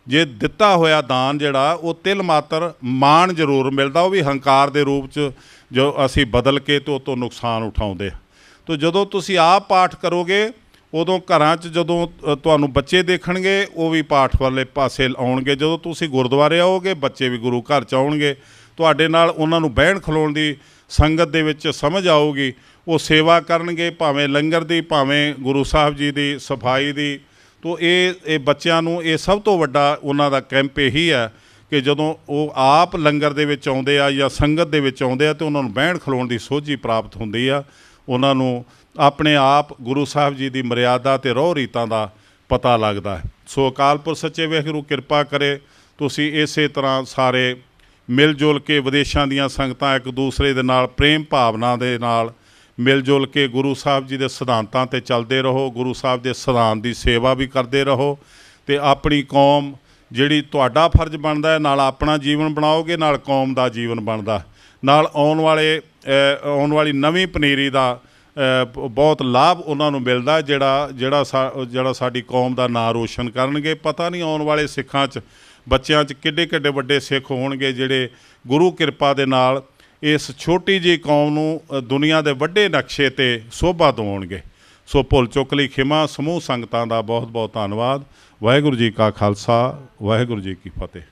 ਜੇ ਦਿੱਤਾ ਹੋਇਆ ਦਾਨ ਜਿਹੜਾ ਉਹ ਤਿਲ ਮਾਤਰ ਮਾਣ ਜ਼ਰੂਰ ਮਿਲਦਾ, ਉਹ ਵੀ ਹੰਕਾਰ ਦੇ ਰੂਪ 'ਚ ਜੋ ਅਸੀਂ ਬਦਲ ਕੇ ਅਤੇ ਉਹ ਤੋਂ ਨੁਕਸਾਨ ਉਠਾਉਂਦੇ। ਤੋ ਜਦੋਂ ਤੁਸੀਂ ਆਪ ਪਾਠ ਕਰੋਗੇ, ਉਦੋਂ ਘਰਾਂ 'ਚ ਜਦੋਂ ਤੁਹਾਨੂੰ ਬੱਚੇ ਦੇਖਣਗੇ, ਉਹ ਵੀ ਪਾਠ ਵਾਲੇ ਪਾਸੇ ਆਉਣਗੇ। ਜਦੋਂ ਤੁਸੀਂ ਗੁਰਦੁਆਰੇ ਆਓਗੇ, ਬੱਚੇ ਵੀ ਗੁਰੂ ਘਰ 'ਚ ਆਉਣਗੇ। ਤੁਹਾਡੇ ਨਾਲ ਉਹਨਾਂ ਨੂੰ ਬਹਿਣ ਖਲੋਣ ਦੀ ਸੰਗਤ ਦੇ ਵਿੱਚ ਸਮਝ ਆਊਗੀ। ਉਹ ਸੇਵਾ ਕਰਨਗੇ, ਭਾਵੇਂ ਲੰਗਰ ਦੀ, ਭਾਵੇਂ ਗੁਰੂ ਸਾਹਿਬ ਜੀ ਦੀ ਸਫਾਈ ਦੀ। ਤੋ ਇਹ ਬੱਚਿਆਂ ਨੂੰ ਇਹ ਸਭ ਤੋਂ ਵੱਡਾ ਉਹਨਾਂ ਦਾ ਕੈਂਪ ਇਹੀ ਹੈ ਕਿ ਜਦੋਂ ਉਹ ਆਪ ਲੰਗਰ ਦੇ ਵਿੱਚ ਆਉਂਦੇ ਆ ਜਾਂ ਸੰਗਤ ਦੇ ਵਿੱਚ ਆਉਂਦੇ ਆ, ਤਾਂ ਉਹਨਾਂ ਨੂੰ ਬਹਿਣ ਖਲੋਣ ਦੀ ਸੋਝੀ ਪ੍ਰਾਪਤ ਹੁੰਦੀ ਆ। ਉਹਨਾਂ ਨੂੰ ਆਪਣੇ ਆਪ ਗੁਰੂ ਸਾਹਿਬ ਜੀ ਦੀ ਮਰਿਆਦਾ ਅਤੇ ਰਹੁ ਰੀਤਾਂ ਦਾ ਪਤਾ ਲੱਗਦਾ ਹੈ। ਸੋ ਅਕਾਲ ਪੁਰਖ ਸੱਚੇ ਵਾਹਿਗੁਰੂ ਕਿਰਪਾ ਕਰੇ, ਤੁਸੀਂ ਇਸੇ ਤਰ੍ਹਾਂ ਸਾਰੇ ਮਿਲ ਜੁਲ ਕੇ, ਵਿਦੇਸ਼ਾਂ ਦੀਆਂ ਸੰਗਤਾਂ ਇੱਕ ਦੂਸਰੇ ਦੇ ਨਾਲ ਪ੍ਰੇਮ ਭਾਵਨਾ ਦੇ ਨਾਲ ਮਿਲ ਜੁਲ ਕੇ ਗੁਰੂ ਸਾਹਿਬ ਜੀ ਦੇ ਸਿਧਾਂਤਾਂ 'ਤੇ ਚੱਲਦੇ ਰਹੋ। ਗੁਰੂ ਸਾਹਿਬ ਦੇ ਸਿਧਾਂਤ ਦੀ ਸੇਵਾ ਵੀ ਕਰਦੇ ਰਹੋ, ਅਤੇ ਆਪਣੀ ਕੌਮ ਜਿਹੜੀ ਤੁਹਾਡਾ ਫਰਜ਼ ਬਣਦਾ ਹੈ, ਨਾਲ ਆਪਣਾ ਜੀਵਨ ਬਣਾਓਗੇ, ਨਾਲ ਕੌਮ ਦਾ ਜੀਵਨ ਬਣਦਾ, ਨਾਲ ਆਉਣ ਵਾਲੀ ਨਵੀਂ ਪਨੀਰੀ ਦਾ ਬਹੁਤ ਲਾਭ ਉਹਨਾਂ ਨੂੰ ਮਿਲਦਾ, ਜਿਹੜਾ ਸਾਡੀ ਕੌਮ ਦਾ ਨਾਂ ਰੋਸ਼ਨ ਕਰਨਗੇ। ਪਤਾ ਨਹੀਂ ਆਉਣ ਵਾਲੇ ਸਿੱਖਾਂ 'ਚ, ਬੱਚਿਆਂ 'ਚ ਕਿੱਡੇ ਵੱਡੇ ਸਿੱਖ ਹੋਣਗੇ, ਜਿਹੜੇ ਗੁਰੂ ਕਿਰਪਾ ਦੇ ਨਾਲ ਇਸ ਛੋਟੀ ਜਿਹੀ ਕੌਮ ਨੂੰ ਦੁਨੀਆ ਦੇ ਵੱਡੇ ਨਕਸ਼ੇ 'ਤੇ ਸੋਭਾ ਦਿਵਾਉਣਗੇ। ਸੋ ਭੁੱਲ ਚੁੱਕ ਲਈ ਖਿਮਾ। ਸਮੂਹ ਸੰਗਤਾਂ ਦਾ ਬਹੁਤ ਬਹੁਤ ਧੰਨਵਾਦ। ਵਾਹਿਗੁਰੂ ਜੀ ਕਾ ਖਾਲਸਾ, ਵਾਹਿਗੁਰੂ ਜੀ ਕੀ ਫਤਿਹ।